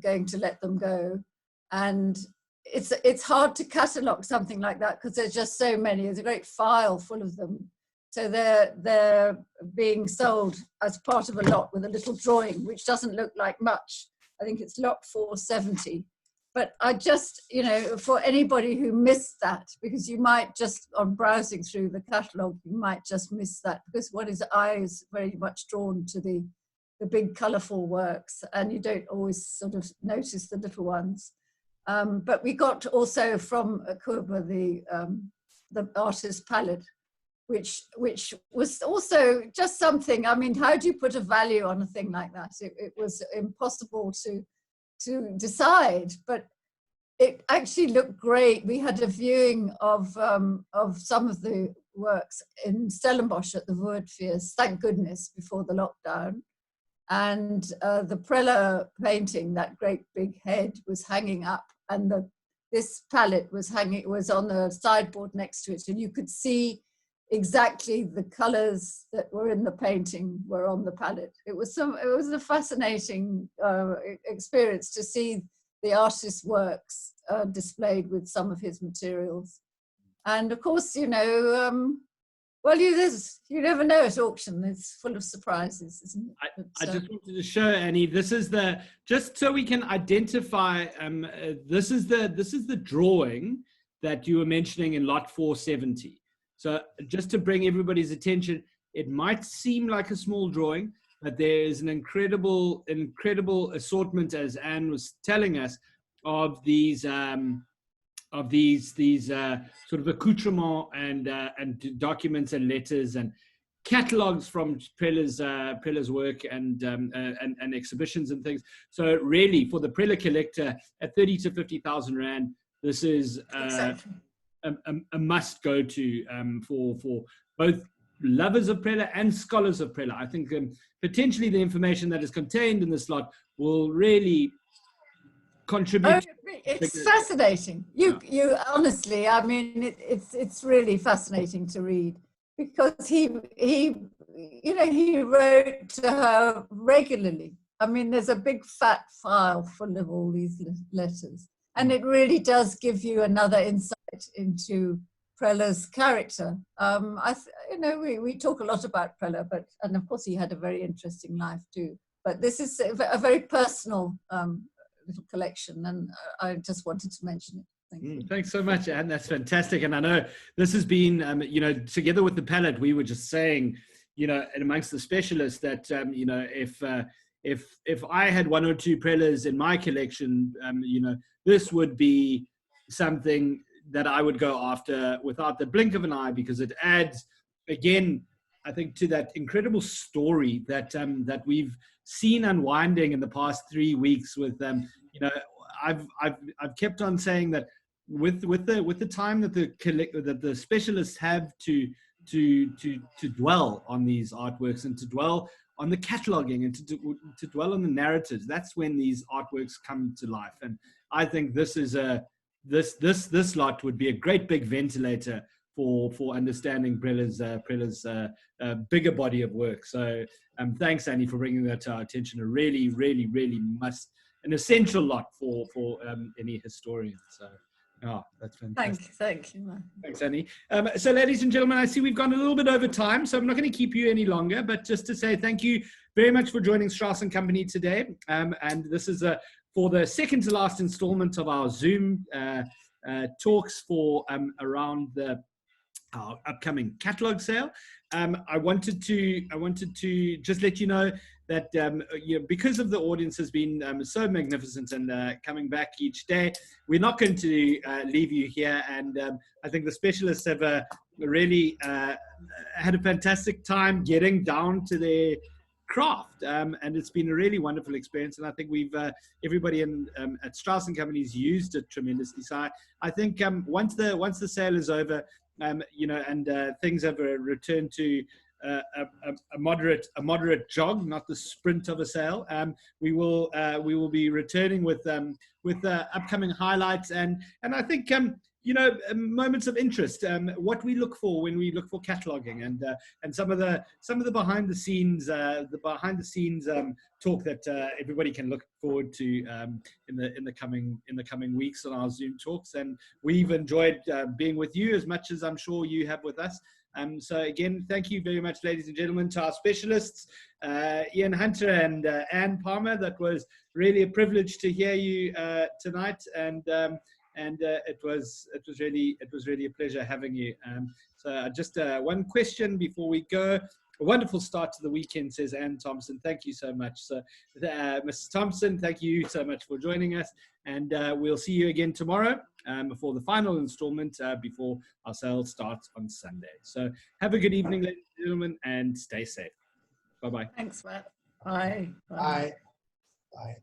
[SPEAKER 2] going to let them go. And it's hard to catalogue something like that because there's just so many. There's a great file full of them. So they're being sold as part of a lot with a little drawing, which doesn't look like much. I think it's lot 470. But I just, you know, for anybody who missed that, because you might just, on browsing through the catalogue, you might just miss that, because one's eye is very much drawn to the big colourful works, and you don't always sort of notice the little ones. But we got also from Irma the artist palette, which was also just something. I mean, how do you put a value on a thing like that? It was impossible to decide, but it actually looked great. We had a viewing of some of the works in Stellenbosch at the Woordfeest, thank goodness, before the lockdown. And the Preller painting, that great big head, was hanging up, and this palette was on the sideboard next to it, and you could see exactly the colors that were in the painting were on the palette. It was a fascinating experience to see the artist's works displayed with some of his materials. And of course, you know, well, you never know at auction. It's full of surprises, isn't it?
[SPEAKER 1] I just wanted to show, Annie, this is just so we can identify, this is the drawing that you were mentioning in lot 470. So just to bring everybody's attention, it might seem like a small drawing, but there is an incredible assortment, as Anne was telling us, of these sort of accoutrements and documents and letters and catalogs from Preller's work and exhibitions and things. So really, for the Preller collector, at 30 to 50,000 Rand, this is exactly a must go to for both lovers of Preller and scholars of Preller. I think potentially the information that is contained in this lot will really contribute.
[SPEAKER 2] Oh, it's fascinating. You honestly, I mean, it's really fascinating to read, because he wrote to her regularly. I mean, there's a big fat file full of all these letters, and it really does give you another insight into Preller's character. We talk a lot about Preller, and of course he had a very interesting life too. But this is a very personal little collection, and I just wanted to mention it. Thank you.
[SPEAKER 1] Thanks so much, Anne. That's fantastic. And I know this has been, together with the palette, we were just saying, and amongst the specialists that, if I had one or two Prellers in my collection, this would be something that I would go after without the blink of an eye, because it adds, again, I think, to that incredible story that we've seen unwinding in the past 3 weeks. With I've kept on saying that with the time that the specialists have to dwell on these artworks and to dwell on the cataloging and to dwell on the narratives, that's when these artworks come to life. And I think this is this lot would be a great big ventilator for understanding Preller's bigger body of work. So thanks, Annie, for bringing that to our attention. A really, really, really an essential lot for any historian. So that's fantastic.
[SPEAKER 2] Thank you.
[SPEAKER 1] Thanks, Annie. So ladies and gentlemen, I see we've gone a little bit over time, so I'm not going to keep you any longer, but just to say thank you very much for joining Strauss & Company today. And this is for the second to last installment of our Zoom talks for around our upcoming catalog sale. I wanted to just let you know that because of the audience has been so magnificent and coming back each day, we're not going to leave you here. And I think the specialists have really had a fantastic time getting down to their craft, and it's been a really wonderful experience. And I think we've everybody at Strauss & Company's used it tremendously. So I think once the sale is over, and things have returned to a moderate jog, not the sprint of a sale, we will be returning with upcoming highlights and I think moments of interest, what we look for when we look for cataloging, and some of the behind the scenes talk that everybody can look forward to in the coming weeks on our Zoom talks. And we've enjoyed being with you as much as I'm sure you have with us. So again, thank you very much, ladies and gentlemen, to our specialists, Ian Hunter and Anne Palmer. That was really a privilege to hear you tonight, and it was really a pleasure having you. So just one question before we go. a wonderful start to the weekend, says Anne Thompson. Thank you so much. So, Mrs. Thompson, thank you so much for joining us. And we'll see you again tomorrow for the final installment before our sale starts on Sunday. So have a good evening, ladies and gentlemen, and stay safe. Bye-bye.
[SPEAKER 2] Thanks, Matt. Bye.
[SPEAKER 3] Bye. Bye.